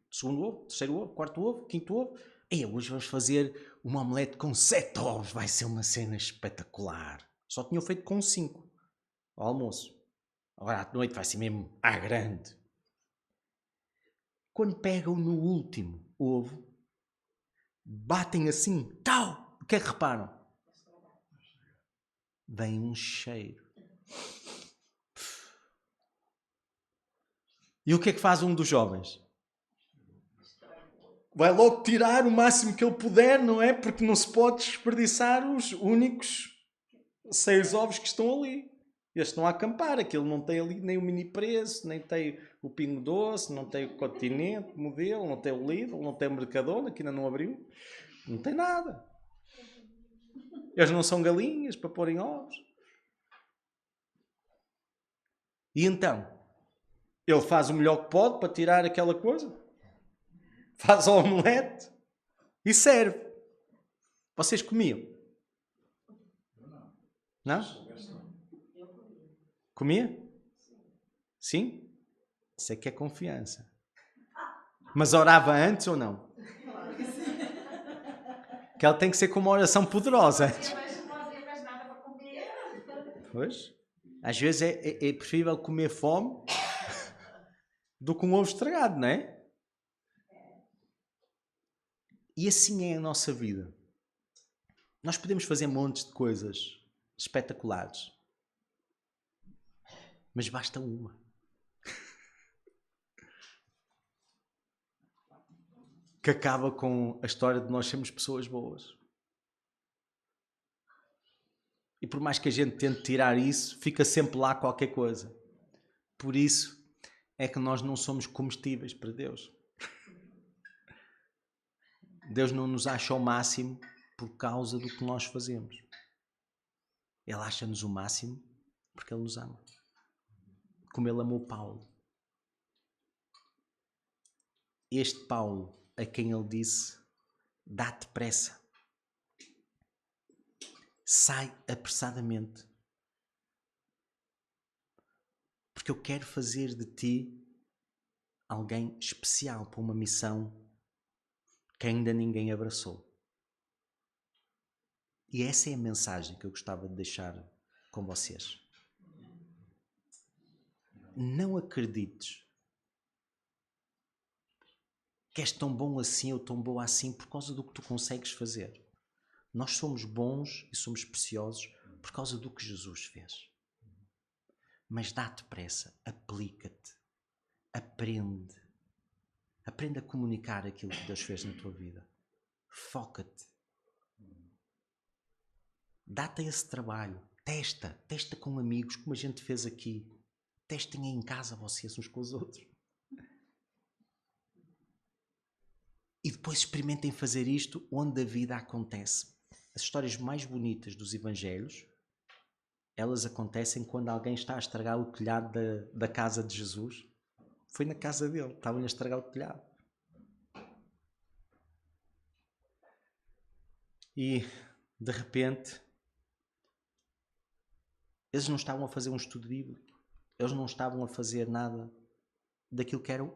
segundo ovo, terceiro ovo, quarto ovo, quinto ovo. E hoje vamos fazer uma omelete com 7 ovos, vai ser uma cena espetacular. Só tinham feito com 5 ao almoço. Agora à noite vai ser mesmo à grande. Quando pegam no último ovo, batem assim, tal, o que é que reparam? Vem um cheiro. E o que é que faz um dos jovens? Vai logo tirar o máximo que ele puder, não é? Porque não se pode desperdiçar os únicos 6 ovos que estão ali. Eles estão a acampar, aquilo não tem ali nem o mini preço, nem tem o Pingo Doce, não tem o Continente, Modelo, não tem o Lidl, não tem o Mercadona, que ainda não abriu. Não tem nada. Eles não são galinhas para porem ovos. E então, ele faz o melhor que pode para tirar aquela coisa. Faz o omelete e serve. Vocês comiam? Não? Comia? Sim? Isso é que é confiança. Mas orava antes ou não? Que ela tem que ser com uma oração poderosa. Pois? Às vezes é preferível comer fome do que um ovo estragado, não é? E assim é a nossa vida. Nós podemos fazer montes de coisas espetaculares. Mas basta uma. Que acaba com a história de nós sermos pessoas boas. E por mais que a gente tente tirar isso, fica sempre lá qualquer coisa. Por isso é que nós não somos comestíveis para Deus. Deus não nos acha o máximo por causa do que nós fazemos. Ele acha-nos o máximo porque Ele nos ama. Como Ele amou Paulo. Este Paulo, a quem Ele disse, dá-te pressa. Sai apressadamente. Porque eu quero fazer de ti alguém especial para uma missão que ainda ninguém abraçou. E essa é a mensagem que eu gostava de deixar com vocês. Não acredites que és tão bom assim ou tão boa assim por causa do que tu consegues fazer. Nós somos bons e somos preciosos por causa do que Jesus fez. mas dá-te pressa, aplica-te, aprende. Aprende a comunicar aquilo que Deus fez na tua vida. Foca-te. Dá-te esse trabalho. Testa com amigos, como a gente fez aqui. Testem em casa vocês uns com os outros. E depois experimentem fazer isto onde a vida acontece. As histórias mais bonitas dos evangelhos, elas acontecem quando alguém está a estragar o telhado da casa de Jesus. Foi na casa dele, estavam a estragar o telhado. E, de repente, eles não estavam a fazer um estudo bíblico. Eles não estavam a fazer nada daquilo que eram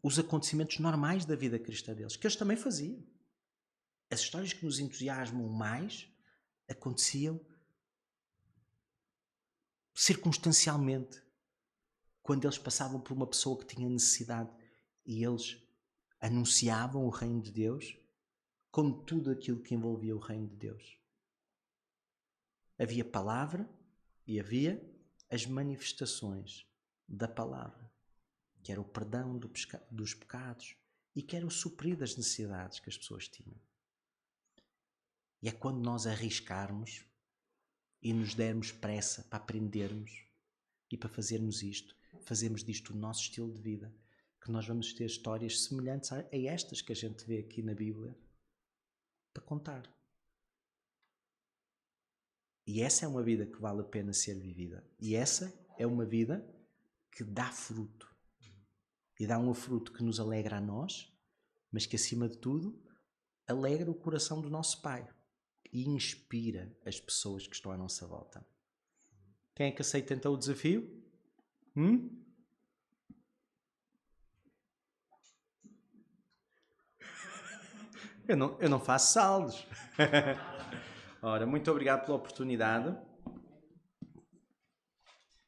os acontecimentos normais da vida cristã deles, que eles também faziam. As histórias que nos entusiasmam mais aconteciam circunstancialmente, quando eles passavam por uma pessoa que tinha necessidade e eles anunciavam o reino de Deus com tudo aquilo que envolvia o reino de Deus. Havia palavra e havia as manifestações da palavra, que era o perdão dos pecados e que era o suprir das necessidades que as pessoas tinham. E é quando nós arriscarmos e nos dermos pressa para aprendermos e para fazermos isto, fazermos disto o nosso estilo de vida, que nós vamos ter histórias semelhantes a estas que a gente vê aqui na Bíblia para contar. E essa é uma vida que vale a pena ser vivida. E essa é uma vida que dá fruto. E dá um fruto que nos alegra a nós, mas que acima de tudo alegra o coração do nosso Pai e inspira as pessoas que estão à nossa volta. Quem é que aceita então o desafio? Eu não faço saldos. Ora, muito obrigado pela oportunidade.